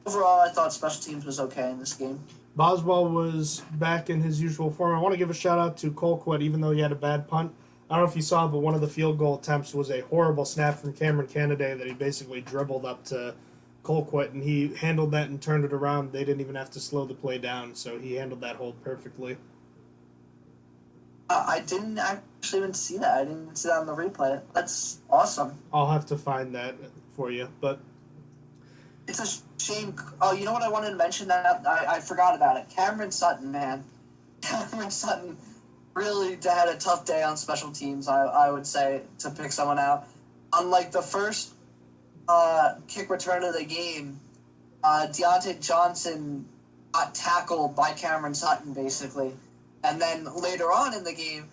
overall, I thought special teams was okay in this game. Boswell was back in his usual form. I want to give a shout out to Colquitt, even though he had a bad punt. I don't know if you saw, but one of the field goal attempts was a horrible snap from Cameron Canaday that he basically dribbled up to Colquitt, and he handled that and turned it around. They didn't even have to slow the play down, so he handled that hold perfectly. I didn't actually even see that. I didn't see that on the replay. That's awesome. I'll have to find that for you, but it's a shame. Oh, you know what I wanted to mention? That I forgot about it. Cameron Sutton, man. Cameron Sutton really had a tough day on special teams, I would say, to pick someone out. Unlike the first kick return of the game, Deontay Johnson got tackled by Cameron Sutton, basically. And then later on in the game,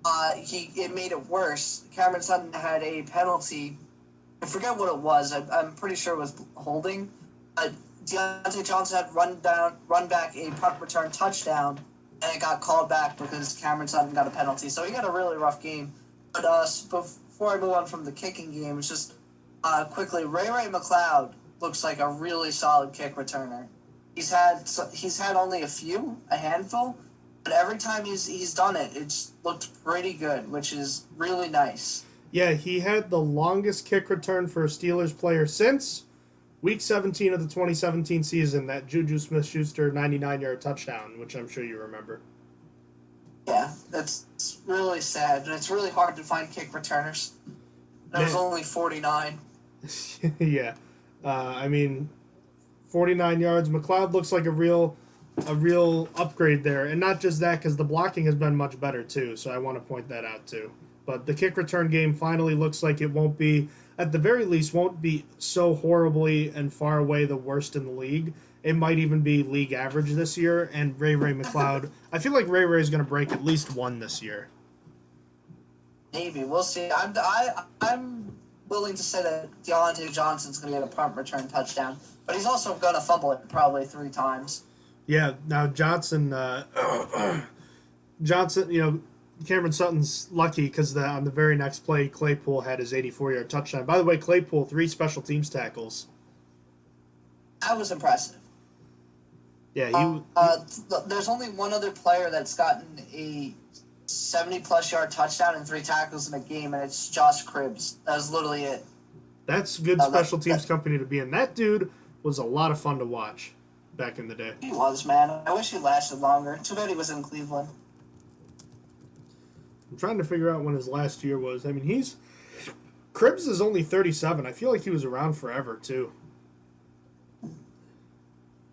it made it worse. Cameron Sutton had a penalty. I forget what it was. I'm pretty sure it was holding. But Deontay Johnson had run back a punt return touchdown, and it got called back because Cameron Sutton got a penalty. So he got a really rough game. But before I move on from the kicking game, it's just quickly, Ray McLeod looks like a really solid kick returner. He's had only a handful, but every time he's done it, it's looked pretty good, which is really nice. Yeah, he had the longest kick return for a Steelers player since Week 17 of the 2017 season, that Juju Smith-Schuster 99-yard touchdown, which I'm sure you remember. Yeah, that's really sad, and it's really hard to find kick returners. There was only 49. Yeah. 49 yards. McLeod looks like a real upgrade there. And not just that, because the blocking has been much better, too, so I want to point that out, too. But the kick return game finally looks like it won't be, at the very least, won't be so horribly and far away the worst in the league. It might even be league average this year, and Ray McLeod, I feel like Ray is going to break at least one this year. Maybe. We'll see. I'm willing to say that Deontay Johnson's going to get a punt return touchdown, but he's also going to fumble it probably 3 times. Yeah, now Johnson, Cameron Sutton's lucky because on the very next play, Claypool had his 84-yard touchdown. By the way, Claypool, 3 special teams tackles. That was impressive. Yeah, there's only one other player that's gotten a 70-plus yard touchdown and 3 tackles in a game, and it's Josh Cribbs. That was literally it. That's good special teams company to be in. That dude was a lot of fun to watch back in the day. He was, man. I wish he lasted longer. Too bad he was in Cleveland. I'm trying to figure out when his last year was. I mean, Cribbs is only 37. I feel like he was around forever, too.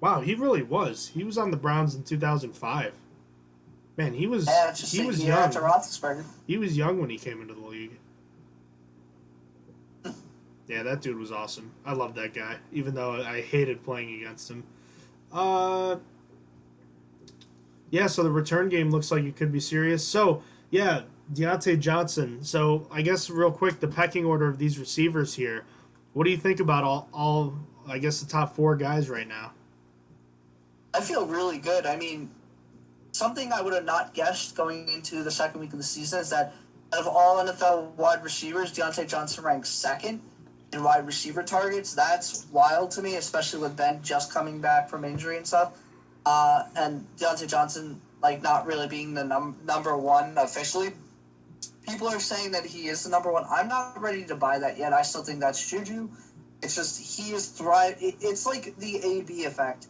Wow, he really was. He was on the Browns in 2005. Man, he was young. After Roethlisberger. He was young when he came into the league. Yeah, that dude was awesome. I love that guy, even though I hated playing against him. Yeah, so the return game looks like it could be serious. So, yeah, Deontay Johnson. So, I guess real quick, the pecking order of these receivers here. What do you think about all I guess, the top 4 guys right now? I feel really good. I mean, something I would have not guessed going into the second week of the season is that out of all NFL wide receivers, Deontay Johnson ranks second in wide receiver targets. That's wild to me, especially with Ben just coming back from injury and stuff. And Deontay Johnson, not really being the number one officially. People are saying that he is the number one. I'm not ready to buy that yet. I still think that's Juju. It's just he is thriving. It's like the AB effect.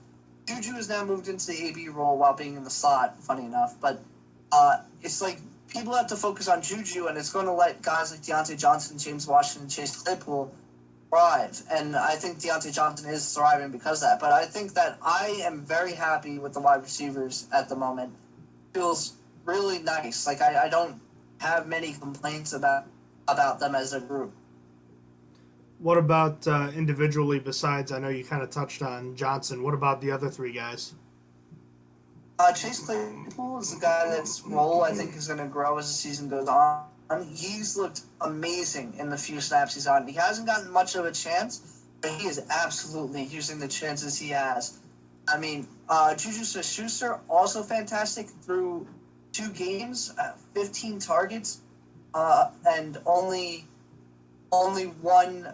Juju has now moved into the AB role while being in the slot, funny enough. But it's like people have to focus on Juju, and it's going to let guys like Deontay Johnson, James Washington, Chase Claypool thrive. And I think Deontay Johnson is thriving because of that. But I think that I am very happy with the wide receivers at the moment. Feels really nice. I don't have many complaints about them as a group. What about individually besides, I know you kind of touched on Johnson, what about the other 3 guys? Chase Claypool is the guy that's role I think is going to grow as the season goes on. He's looked amazing in the few snaps he's on. He hasn't gotten much of a chance, but he is absolutely using the chances he has. I mean, Juju Smith-Schuster, also fantastic through 2 games, 15 targets, and only 1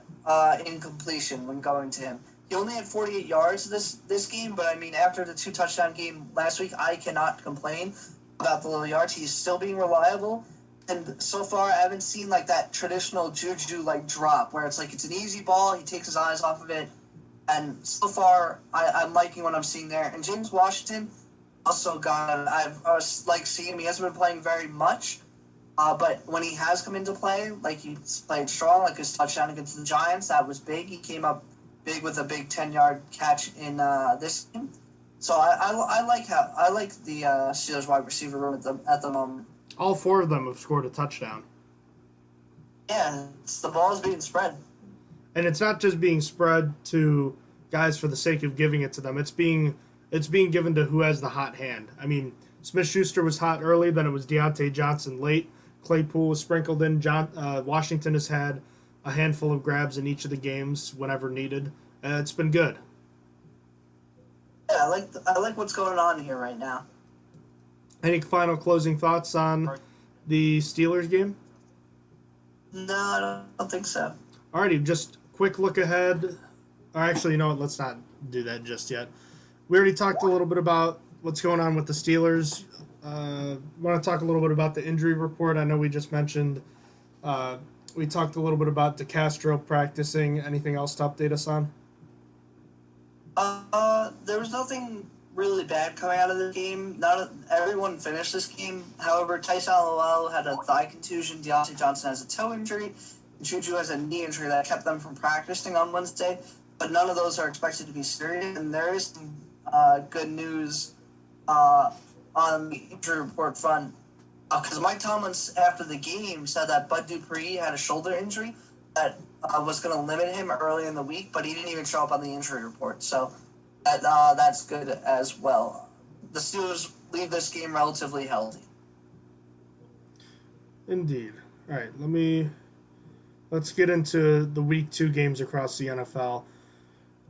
incompletion when going to him. He only had 48 yards this game, but I mean, after the 2 touchdown game last week, I cannot complain about the little yards. He's still being reliable, and so far, I haven't seen that traditional Juju drop where it's it's an easy ball, he takes his eyes off of it, and so far, I'm liking what I'm seeing there. And James Washington also I was seeing him. He hasn't been playing very much. But when he has come into play, he's played strong, his touchdown against the Giants, that was big. He came up big with a big 10-yard catch in this game. So I like the Steelers wide receiver room at the moment. All 4 of them have scored a touchdown. Yeah, the ball is being spread. And it's not just being spread to guys for the sake of giving it to them. It's being given to who has the hot hand. I mean, Smith-Schuster was hot early, then it was Deontay Johnson late. Claypool was sprinkled in. Washington has had a handful of grabs in each of the games whenever needed. It's been good. Yeah, I like what's going on here right now. Any final closing thoughts on the Steelers game? No, I don't think so. Alrighty, just quick look ahead. Or actually, you know what? Let's not do that just yet. We already talked a little bit about what's going on with the Steelers. Want to talk a little bit about the injury report. I know we just mentioned we talked a little bit about DeCastro practicing. Anything else to update us on? There was nothing really bad coming out of the game. Everyone finished this game. However, Tyson Alualu had a thigh contusion. Deontay Johnson has a toe injury. Juju has a knee injury that kept them from practicing on Wednesday. But none of those are expected to be serious. And there is some good news on the injury report front. Because Mike Tomlin, after the game, said that Bud Dupree had a shoulder injury that was going to limit him early in the week, but he didn't even show up on the injury report. So that's good as well. The Steelers leave this game relatively healthy. Indeed. All right, let's get into the week 2 games across the NFL.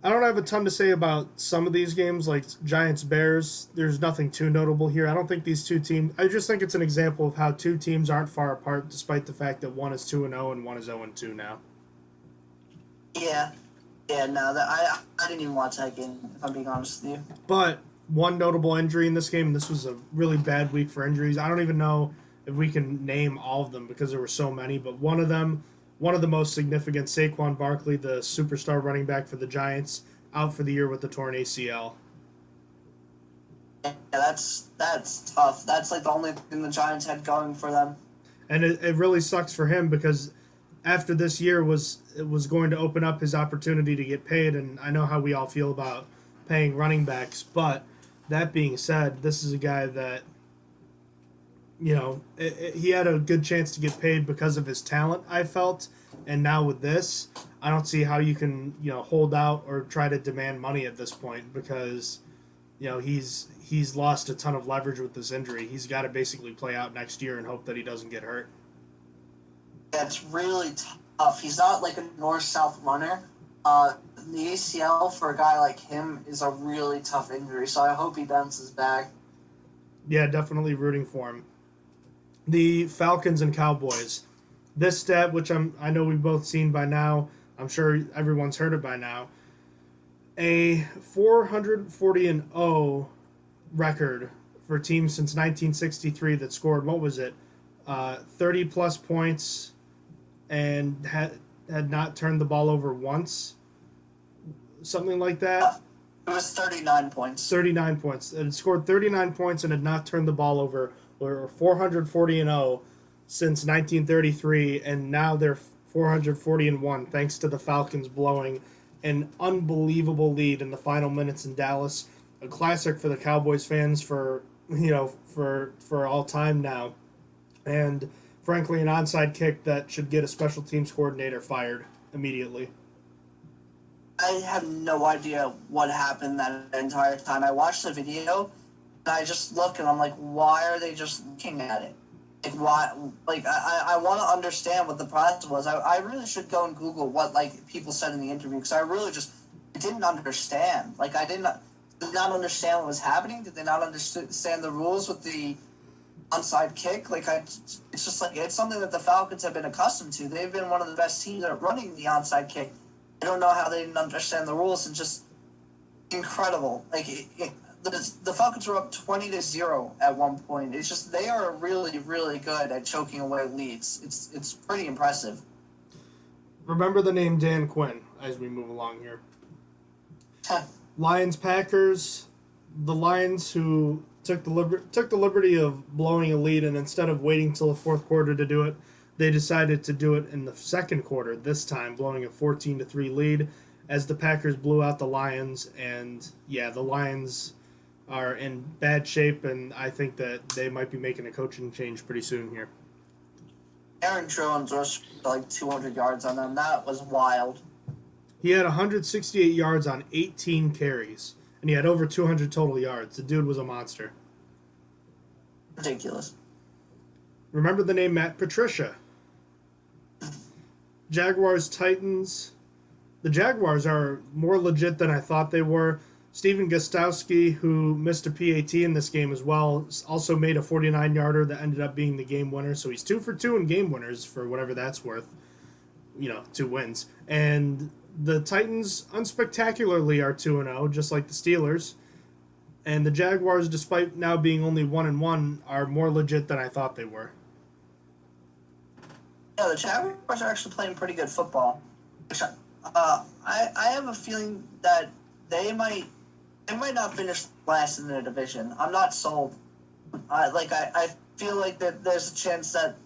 I don't have a ton to say about some of these games, like Giants-Bears. There's nothing too notable here. I don't think these two teams... I just think it's an example of how two teams aren't far apart, despite the fact that one is 2-0 and one is 0-2 now. Yeah. Yeah, no, I didn't even watch that game, if I'm being honest with you. But one notable injury in this game, and this was a really bad week for injuries. I don't even know if we can name all of them because there were so many, but one of them... One of the most significant, Saquon Barkley, the superstar running back for the Giants, out for the year with the torn ACL. Yeah, that's tough. That's like the only thing the Giants had going for them. And it really sucks for him because after this year it was going to open up his opportunity to get paid, and I know how we all feel about paying running backs. But that being said, this is a guy that, he had a good chance to get paid because of his talent, I felt. And now with this, I don't see how you can, hold out or try to demand money at this point because, he's lost a ton of leverage with this injury. He's got to basically play out next year and hope that he doesn't get hurt. Yeah, it's really tough. He's not like a north-south runner. The ACL for a guy like him is a really tough injury, so I hope he bounces back. Yeah, definitely rooting for him. The Falcons and Cowboys. This stat, which I know we've both seen by now, I'm sure everyone's heard it by now. A 440-0 record for teams since 1963 that scored, 30-plus points and had not turned the ball over once. Something like that. It was 39 points. 39 points. It had scored 39 points and had not turned the ball over. We're 440-0 since 1933, and now they're 440-1 thanks to the Falcons blowing an unbelievable lead in the final minutes in Dallas. A classic for the Cowboys fans for all time now, and frankly, an onside kick that should get a special teams coordinator fired immediately. I have no idea what happened that entire time. I watched the video, and I just look, and I'm like, why are they just looking at it? Like, why? Like, I want to understand what the process was. I really should go and Google what, people said in the interview, because I really just didn't understand. Like, I did not understand what was happening. Did they not understand the rules with the onside kick? It's just it's something that the Falcons have been accustomed to. They've been one of the best teams at running the onside kick. I don't know how they didn't understand the rules, and just incredible. The Falcons were up 20-0 at one point. It's just they are really, really good at choking away leads. It's pretty impressive. Remember the name Dan Quinn as we move along here. Lions Packers. The Lions, who took the liberty of blowing a lead, and instead of waiting till the fourth quarter to do it, they decided to do it in the second quarter, this time blowing a 14-3 lead as the Packers blew out the Lions. And yeah, the Lions are in bad shape, and I think that they might be making a coaching change pretty soon here. Aaron Jones rushed 200 yards on them. That was wild. He had 168 yards on 18 carries, and he had over 200 total yards. The dude was a monster. Ridiculous. Remember the name Matt Patricia. Jaguars, Titans. The Jaguars are more legit than I thought they were. Steven Gostkowski, who missed a PAT in this game as well, also made a 49-yarder that ended up being the game winner. So he's 2 for 2 in game winners for whatever that's worth. 2 wins. And the Titans, unspectacularly, are 2-0, just like the Steelers. And the Jaguars, despite now being only 1-1, are more legit than I thought they were. Yeah, the Jaguars are actually playing pretty good football. I have a feeling that they might not finish last in their division. I'm not sold. I feel like that there's a chance that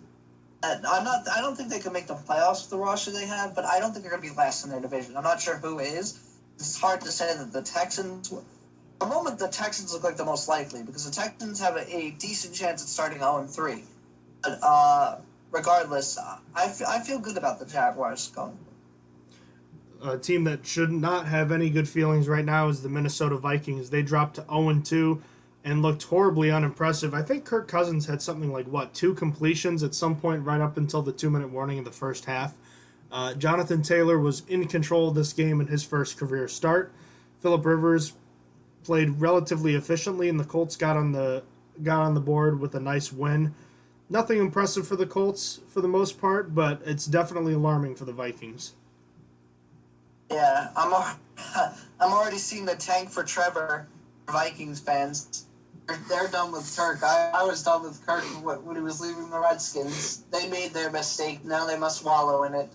I don't think they can make the playoffs with the roster they have, but I don't think they're going to be last in their division. I'm not sure who is. It's hard to say that the Texans. At the moment, the Texans look like the most likely because the Texans have a decent chance at starting 0-3. But regardless, I feel good about the Jaguars going. A team that should not have any good feelings right now is the Minnesota Vikings. They dropped to 0-2 and looked horribly unimpressive. I think Kirk Cousins had something like, 2 completions at some point right up until the 2-minute warning in the first half. Jonathan Taylor was in control of this game in his first career start. Phillip Rivers played relatively efficiently, and the Colts got on the board with a nice win. Nothing impressive for the Colts for the most part, but it's definitely alarming for the Vikings. Yeah, I'm already seeing the tank for Trevor. Vikings fans, they're done with Kirk. I was done with Kirk when he was leaving the Redskins. They made their mistake. Now they must wallow in it.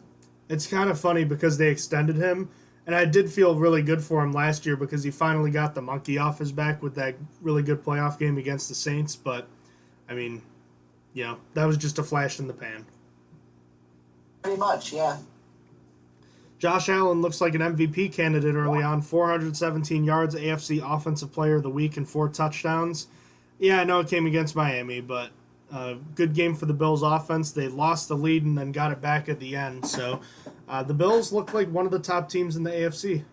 It's kind of funny because they extended him, and I did feel really good for him last year because he finally got the monkey off his back with that really good playoff game against the Saints. But, I mean, that was just a flash in the pan. Pretty much, yeah. Josh Allen looks like an MVP candidate early on. 417 yards, AFC Offensive Player of the Week, and 4 touchdowns. Yeah, I know it came against Miami, but good game for the Bills offense. They lost the lead and then got it back at the end. So the Bills look like one of the top teams in the AFC.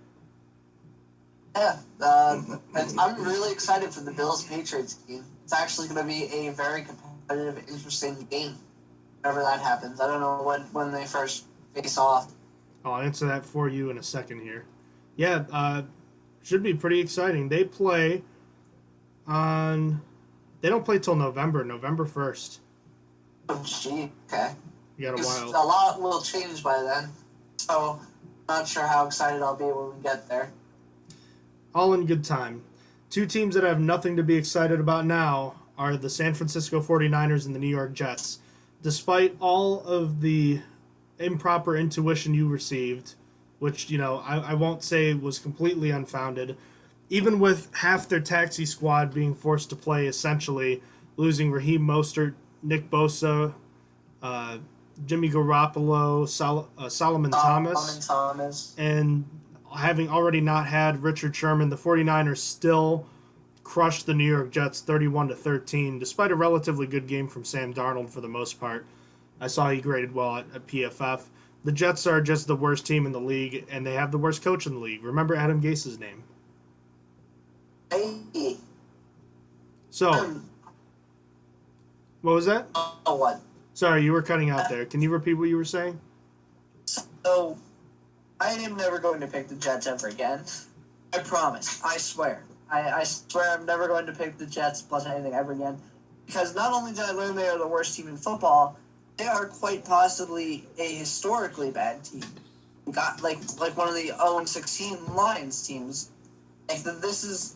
Yeah, I'm really excited for the Bills-Patriots game. It's actually going to be a very competitive, interesting game whenever that happens. I don't know when they first face off. I'll answer that for you in a second here. Yeah, should be pretty exciting. They play on... They don't play till November 1st. Oh, gee, okay. You got a while. A lot will change by then, so not sure how excited I'll be when we get there. All in good time. 2 teams that have nothing to be excited about now are the San Francisco 49ers and the New York Jets. Despite all of the improper intuition you received, which, I won't say was completely unfounded, even with half their taxi squad being forced to play, essentially losing Raheem Mostert, Nick Bosa, Jimmy Garoppolo, Solomon Thomas, and having already not had Richard Sherman, the 49ers still crushed the New York Jets 31-13, despite a relatively good game from Sam Darnold for the most part. I saw he graded well at PFF. The Jets are just the worst team in the league, and they have the worst coach in the league. Remember Adam Gase's name. Hey. So, what was that? Oh, what? Sorry, you were cutting out there. Can you repeat what you were saying? So, I am never going to pick the Jets ever again. I promise. I swear. I swear I'm never going to pick the Jets plus anything ever again. Because not only did I learn they are the worst team in football, they are quite possibly a historically bad team. Got like one of the 0-16 Lions teams. Like this.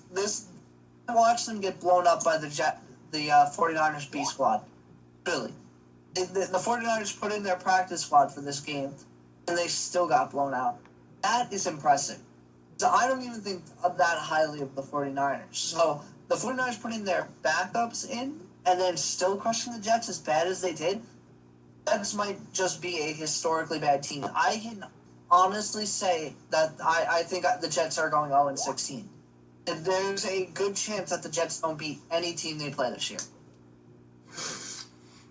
I watched them get blown up by the 49ers B squad. Really, the 49ers put in their practice squad for this game, and they still got blown out. That is impressive. So I don't even think of that highly of the 49ers. So the 49ers putting their backups in and then still crushing the Jets as bad as they did. Jets might just be a historically bad team. I can honestly say that I think the Jets are going 0-16. And there's a good chance that the Jets don't beat any team they play this year.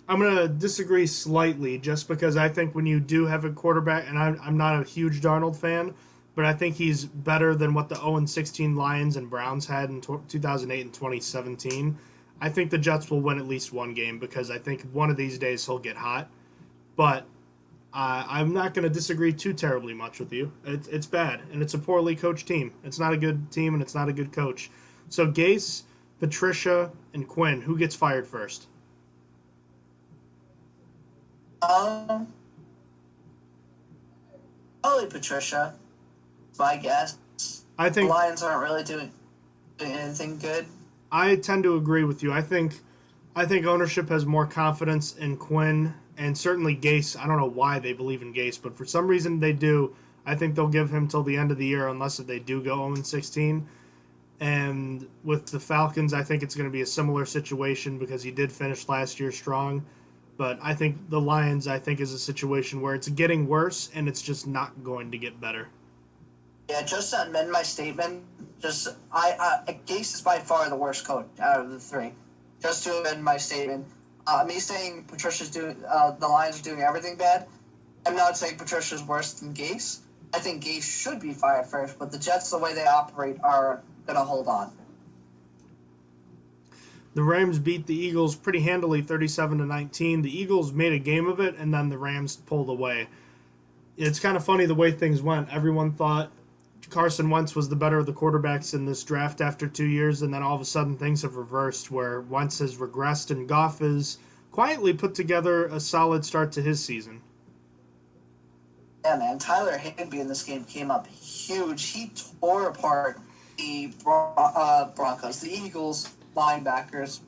I'm going to disagree slightly just because I think when you do have a quarterback, and I'm not a huge Darnold fan, but I think he's better than what the 0-16 Lions and Browns had in 2008 and 2017. I think the Jets will win at least one game because I think one of these days he'll get hot. But I'm not going to disagree too terribly much with you. It's bad, and it's a poorly coached team. It's not a good team, and it's not a good coach. So Gase, Patricia, and Quinn, who gets fired first? Probably Patricia, my guess. I think the Lions aren't really doing anything good. I tend to agree with you. I think ownership has more confidence in Quinn and certainly Gase. I don't know why they believe in Gase, but for some reason they do. I think they'll give him till the end of the year unless if they do go 0-16. And with the Falcons, I think it's going to be a similar situation because he did finish last year strong. But I think the Lions, is a situation where it's getting worse and it's just not going to get better. Yeah, just to amend my statement, Gase is by far the worst coach out of the 3. Just to amend my statement, me saying Patricia's doing, the Lions are doing everything bad. I'm not saying Patricia's worse than Gase. I think Gase should be fired first, but the Jets, the way they operate, are gonna hold on. The Rams beat the Eagles pretty handily, 37-19. The Eagles made a game of it, and then the Rams pulled away. It's kind of funny the way things went. Everyone thought Carson Wentz was the better of the quarterbacks in this draft after 2 years, and then all of a sudden things have reversed where Wentz has regressed and Goff has quietly put together a solid start to his season. Yeah, man. Tyler Higbee in this game came up huge. He tore apart the Broncos, the Eagles linebackers.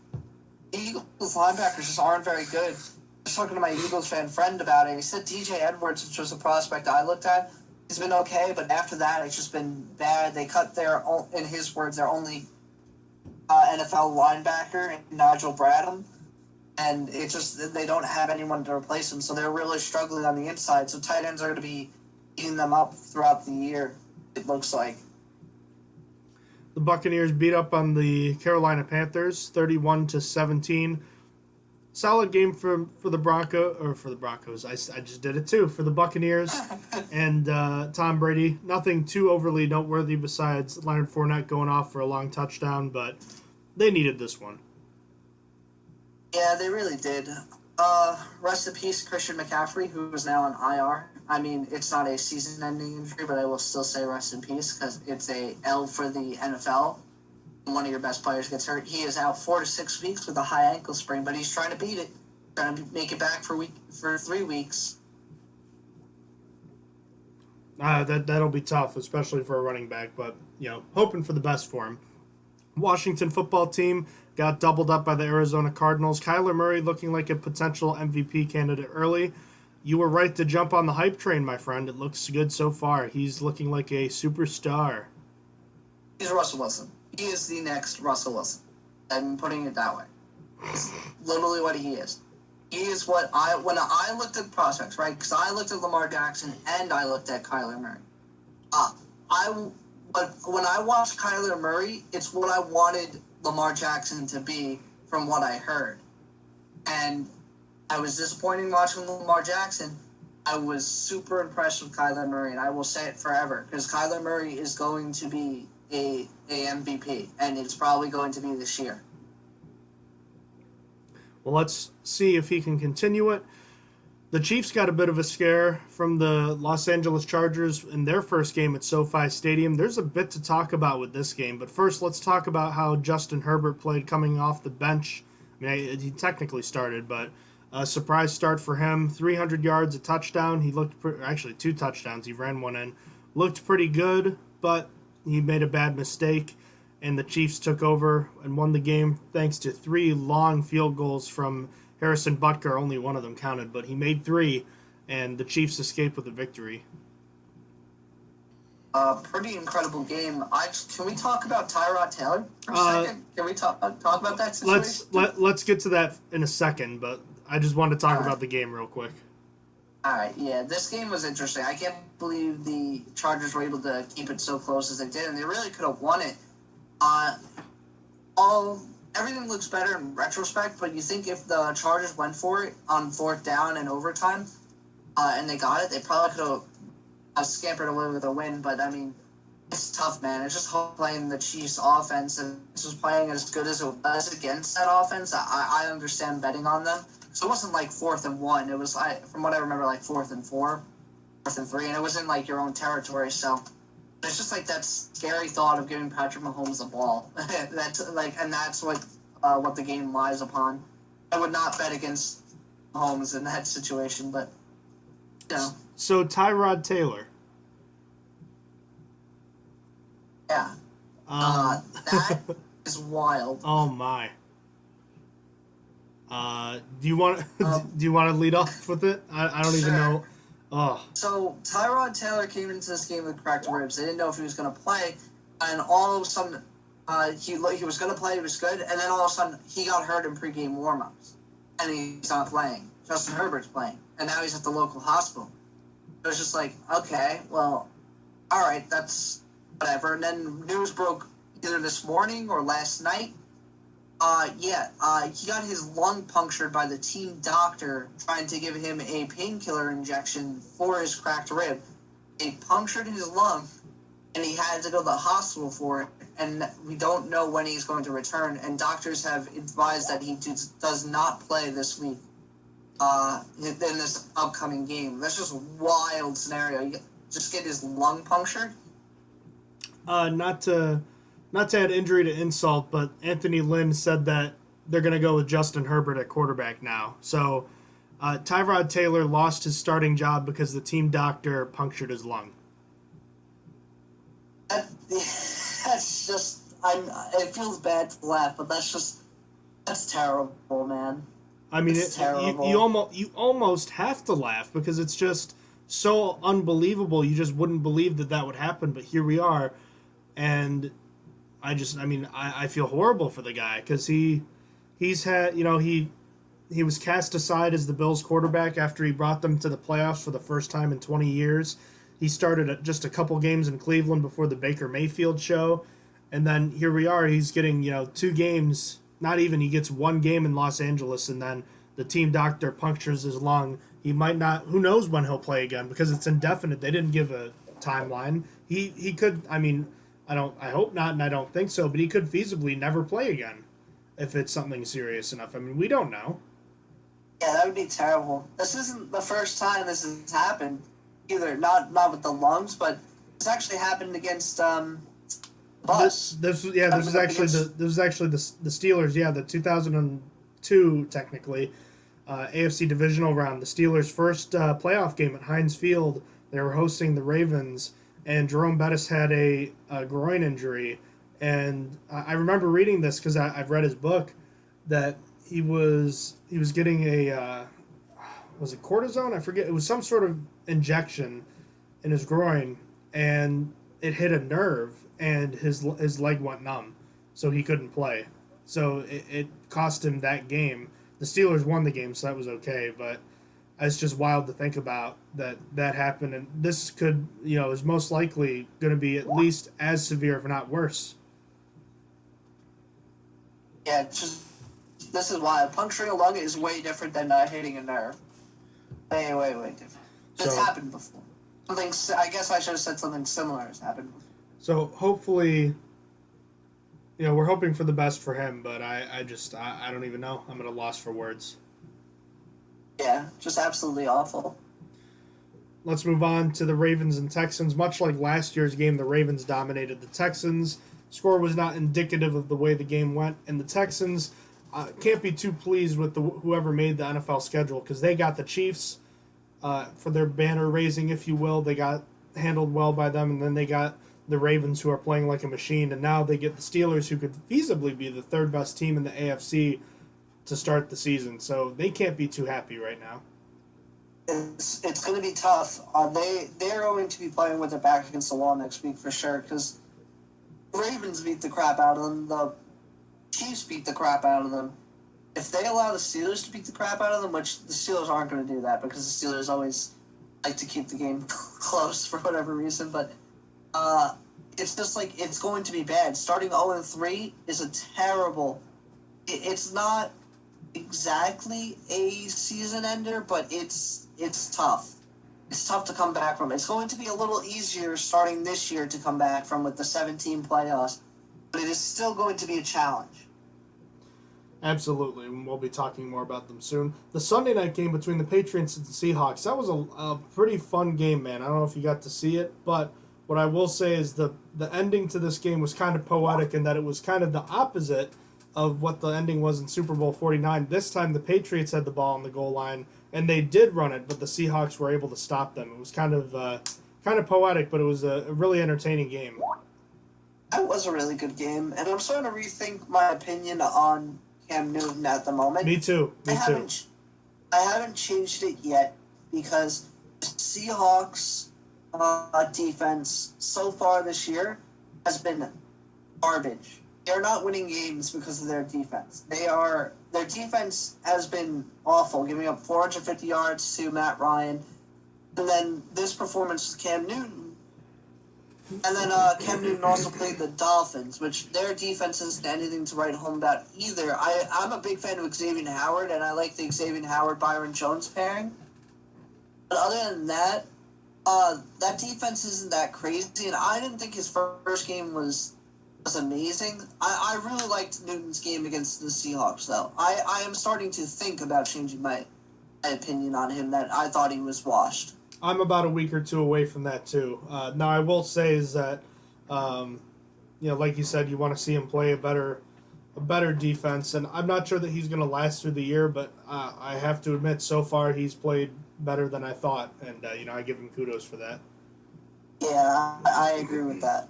The Eagles linebackers just aren't very good. I was talking to my Eagles fan friend about it. He said DJ Edwards, which was a prospect I looked at, he's been okay, but after that, it's just been bad. They cut in his words, their only NFL linebacker, Nigel Bradham, and it just they don't have anyone to replace him, so they're really struggling on the inside. So tight ends are going to be eating them up throughout the year, it looks like. The Buccaneers beat up on the Carolina Panthers 31-17. Solid game for the Broncos. I just did it too for the Buccaneers and Tom Brady. Nothing too overly noteworthy besides Leonard Fournette going off for a long touchdown, but they needed this one. Yeah, they really did. Rest in peace, Christian McCaffrey, who is now on IR. I mean, it's not a season-ending injury, but I will still say rest in peace because it's a L for the NFL. One of your best players gets hurt. He is out 4 to 6 weeks with a high ankle sprain, but he's trying to beat it, trying to make it back for 3 weeks. That'll be tough, especially for a running back, but hoping for the best for him. Washington football team got doubled up by the Arizona Cardinals. Kyler Murray looking like a potential MVP candidate early. You were right to jump on the hype train, my friend. It looks good so far. He's looking like a superstar. He's Russell Wilson. He is the next Russell Wilson. I'm putting it that way. It's literally what he is. He is when I looked at prospects, right? Because I looked at Lamar Jackson and I looked at Kyler Murray. But when I watched Kyler Murray, it's what I wanted Lamar Jackson to be from what I heard. And I was disappointed watching Lamar Jackson. I was super impressed with Kyler Murray, and I will say it forever, because Kyler Murray is going to be a MVP, and it's probably going to be this year. Well, let's see if he can continue it. The Chiefs got a bit of a scare from the Los Angeles Chargers in their first game at SoFi Stadium. There's a bit to talk about with this game, but first let's talk about how Justin Herbert played coming off the bench. I mean, he technically started, but a surprise start for him. 300 yards, a touchdown. He looked actually 2 touchdowns. He ran one in. Looked pretty good, but he made a bad mistake, and the Chiefs took over and won the game thanks to 3 long field goals from Harrison Butker. Only one of them counted, but he made 3, and the Chiefs escaped with a victory. Pretty incredible game. Can we talk about Tyrod Taylor for a second? Can we talk about that situation? Let's get to that in a second, but I just wanted to talk about the game real quick. All right, yeah, this game was interesting. I can't believe the Chargers were able to keep it so close as they did, and they really could have won it. Everything looks better in retrospect, but you think if the Chargers went for it on 4th down and overtime, and they got it, they probably could have scampered away with a win. But I mean, it's tough, man. It's just playing the Chiefs' offense, and this was playing as good as it was against that offense. I understand betting on them. So it wasn't like 4th and 1. It was, from what I remember, like 4th and 4, 4th and 3, and it was in like your own territory. So it's just like that scary thought of giving Patrick Mahomes the ball. That's what the game lies upon. I would not bet against Mahomes in that situation, but So Tyrod Taylor. Yeah. That is wild. Oh my. Do you want to lead off with it? I don't even know. Oh. So Tyrod Taylor came into this game with cracked ribs. They didn't know if he was going to play, and all of a sudden, he was going to play. He was good, and then all of a sudden, he got hurt in pregame warmups, and he's not playing. Justin Herbert's playing, and now he's at the local hospital. It was just like, okay, well, all right, that's whatever. And then news broke either this morning or last night. He got his lung punctured by the team doctor trying to give him a painkiller injection for his cracked rib. They punctured his lung, and he had to go to the hospital for it, and we don't know when he's going to return, and doctors have advised that he does not play this week. in this upcoming game. That's just a wild scenario. You just get his lung punctured. Not to add injury to insult, but Anthony Lynn said that they're going to go with Justin Herbert at quarterback now. So Tyrod Taylor lost his starting job because the team doctor punctured his lung. That's just, it feels bad to laugh, but that's terrible, man. I mean, terrible. You almost have to laugh because it's just so unbelievable. You just wouldn't believe that would happen, but here we are. And I feel horrible for the guy because he's had, he was cast aside as the Bills quarterback after he brought them to the playoffs for the first time in 20 years. He started just a couple games in Cleveland before the Baker Mayfield show. And then here we are, he's getting, 2 games, not even, he gets 1 game in Los Angeles, and then the team doctor punctures his lung. He might not, who knows when he'll play again because it's indefinite. They didn't give a timeline. He could, I hope not, and I don't think so, but he could feasibly never play again if it's something serious enough. We don't know. Yeah, that would be terrible. This isn't the first time this has happened either. Not with the lungs, but it's actually happened against Bus. This was actually the Steelers. Yeah, the 2002 technically AFC divisional round. The Steelers' first playoff game at Heinz Field. They were hosting the Ravens, and Jerome Bettis had a groin injury. And I remember reading this because I've read his book that he was getting was it cortisone? I forget. It was some sort of injection in his groin, and it hit a nerve, and his leg went numb, so he couldn't play. So it cost him that game. The Steelers won the game, so that was okay, but it's just wild to think about that happened, and this could, is most likely going to be at least as severe, if not worse. Yeah, this is why puncturing a lung is way different than hitting a nerve. Way different. It's happened before. I guess I should have said something similar has happened before. So hopefully, we're hoping for the best for him, but I don't even know. I'm at a loss for words. Yeah, just absolutely awful. Let's move on to the Ravens and Texans. Much like last year's game, the Ravens dominated the Texans. Score was not indicative of the way the game went, and the Texans can't be too pleased with whoever made the NFL schedule because they got the Chiefs for their banner raising, if you will. They got handled well by them, and then they got the Ravens, who are playing like a machine, and now they get the Steelers, who could feasibly be the third best team in the AFC to start the season. So they can't be too happy right now. It's going to be tough. They're going to be playing with their back against the wall next week for sure because the Ravens beat the crap out of them. The Chiefs beat the crap out of them. If they allow the Steelers to beat the crap out of them, which the Steelers aren't going to do that because the Steelers always like to keep the game close for whatever reason, but it's just like it's going to be bad. Starting 0-3 is a terrible. It's not exactly a season ender, but it's tough. It's tough to come back from. It's going to be a little easier starting this year to come back from with the 17 playoffs, but it is still going to be a challenge. Absolutely, and we'll be talking more about them soon. The Sunday night game between the Patriots and the Seahawks, that was a pretty fun game, man. I don't know if you got to see it, but what I will say is the ending to this game was kind of poetic in that it was kind of the opposite of what the ending was in Super Bowl 49. This time the Patriots had the ball on the goal line, and they did run it, but the Seahawks were able to stop them. It was kind of poetic, but it was a really entertaining game. That was a really good game, and I'm starting to rethink my opinion on Cam Newton at the moment. Me too. I haven't changed it yet because the Seahawks defense so far this year has been garbage. They're not winning games because of their defense. Their defense has been awful, giving up 450 yards to Matt Ryan, and then this performance with Cam Newton. And then Cam Newton also played the Dolphins, which their defense isn't anything to write home about either. I'm a big fan of Xavier Howard, and I like the Xavier Howard-Byron Jones pairing. But other than that, that defense isn't that crazy, and I didn't think his first game was amazing. I really liked Newton's game against the Seahawks, though. I am starting to think about changing my opinion on him that I thought he was washed. I'm about a week or two away from that too. Now I will say is that, like you said, you want to see him play a better defense, and I'm not sure that he's going to last through the year, but I have to admit, so far he's played better than I thought, and I give him kudos for that. Yeah, I agree with that.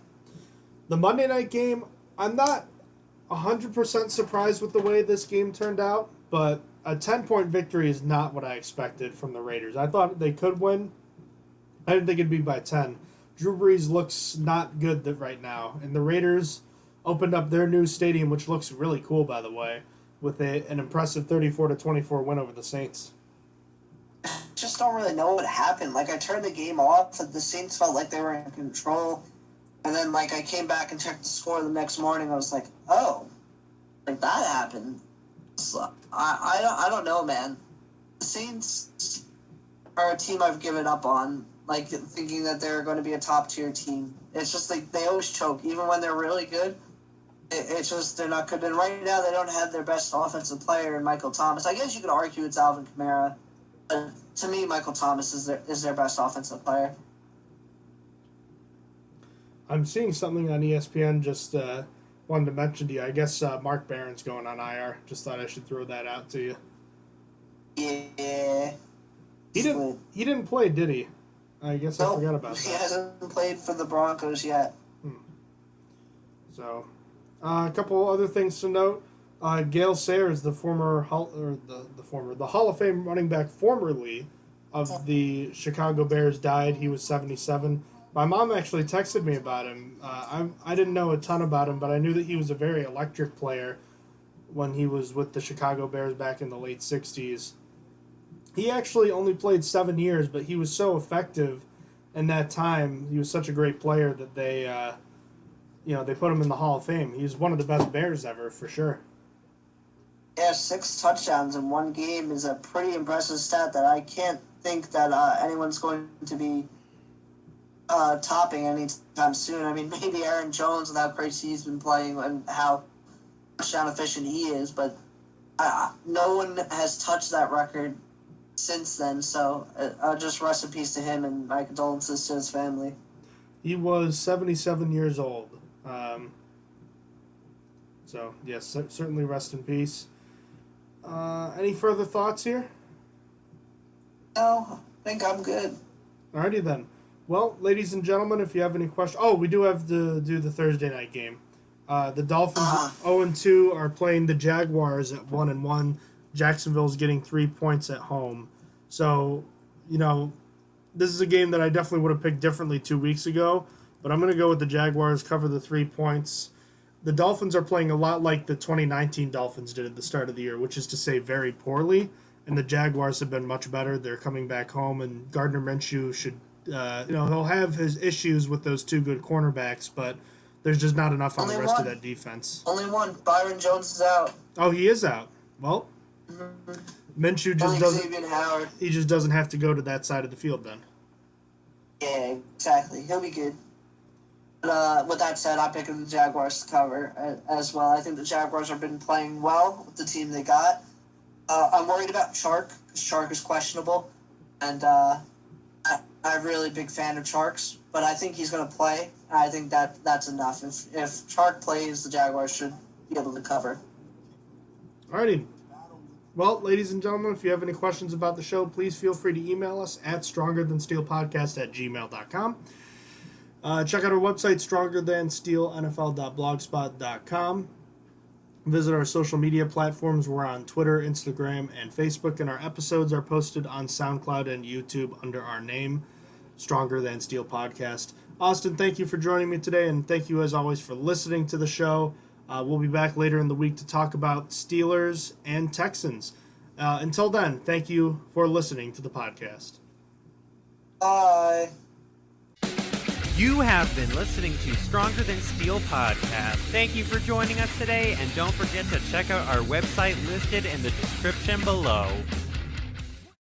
The Monday night game, I'm not 100% surprised with the way this game turned out, but a 10-point victory is not what I expected from the Raiders. I thought they could win. I didn't think it'd be by 10. Drew Brees looks not good right now, and the Raiders opened up their new stadium, which looks really cool, by the way, with an impressive 34-24 win over the Saints. I just don't really know what happened. Like, I turned the game off, and the Saints felt like they were in control. And then, I came back and checked the score the next morning. I was like, oh, that happened. So, I don't know, man. The Saints are a team I've given up on, thinking that they're going to be a top-tier team. It's just they always choke. Even when they're really good, it's just they're not good. And right now, they don't have their best offensive player in Michael Thomas. I guess you could argue it's Alvin Kamara. But to me, Michael Thomas is their best offensive player. I'm seeing something on ESPN, just wanted to mention to you. I guess Mark Barron's going on IR. Just thought I should throw that out to you. Yeah. He didn't play, did he? I guess I forgot about that. He hasn't played for the Broncos yet. So, a couple other things to note. Gale Sayers, the Hall of Fame running back formerly of the Chicago Bears, died. He was 77. My mom actually texted me about him. I didn't know a ton about him, but I knew that he was a very electric player when he was with the Chicago Bears back in the late 60s. He actually only played 7 years, but he was so effective in that time. He was such a great player that they put him in the Hall of Fame. He's one of the best Bears ever, for sure. Yeah, 6 touchdowns in one game is a pretty impressive stat that I can't think that anyone's going to be topping anytime soon. I mean, maybe Aaron Jones and how crazy he's been playing and how touchdown efficient he is, but no one has touched that record since then, so just rest in peace to him and my condolences to his family. He was 77 years old. So, yes, certainly rest in peace. Any further thoughts here? No, I think I'm good. Alrighty then. Well, ladies and gentlemen, if you have any questions... Oh, we do have to do the Thursday night game. The Dolphins 0-2 are playing the Jaguars at 1-1. Jacksonville's getting 3 points at home. So, this is a game that I definitely would have picked differently 2 weeks ago, but I'm going to go with the Jaguars, cover the 3 points. The Dolphins are playing a lot like the 2019 Dolphins did at the start of the year, which is to say very poorly, and the Jaguars have been much better. They're coming back home, and Gardner Minshew should, he'll have his issues with those 2 good cornerbacks, but there's just not enough on the rest of that defense. Only one. Byron Jones is out. Oh, he is out. Well, Minshew just doesn't have to go to that side of the field then. Yeah, exactly. He'll be good. But with that said, I'm picking the Jaguars to cover as well. I think the Jaguars have been playing well with the team they got. I'm worried about Chark, because Chark is questionable, and I'm a really big fan of Chark's, but I think he's going to play, and I think that's enough. If Chark plays, the Jaguars should be able to cover. Alrighty. Well, ladies and gentlemen, if you have any questions about the show, please feel free to email us at strongerthansteelpodcast@gmail.com. Check out our website, strongerthansteelnfl.blogspot.com. Visit our social media platforms. We're on Twitter, Instagram, and Facebook, and our episodes are posted on SoundCloud and YouTube under our name, Stronger Than Steel Podcast. Austin, thank you for joining me today, and thank you, as always, for listening to the show. We'll be back later in the week to talk about Steelers and Texans. Until then, thank you for listening to the podcast. Bye. You have been listening to Stronger Than Steel Podcast. Thank you for joining us today, and don't forget to check out our website listed in the description below.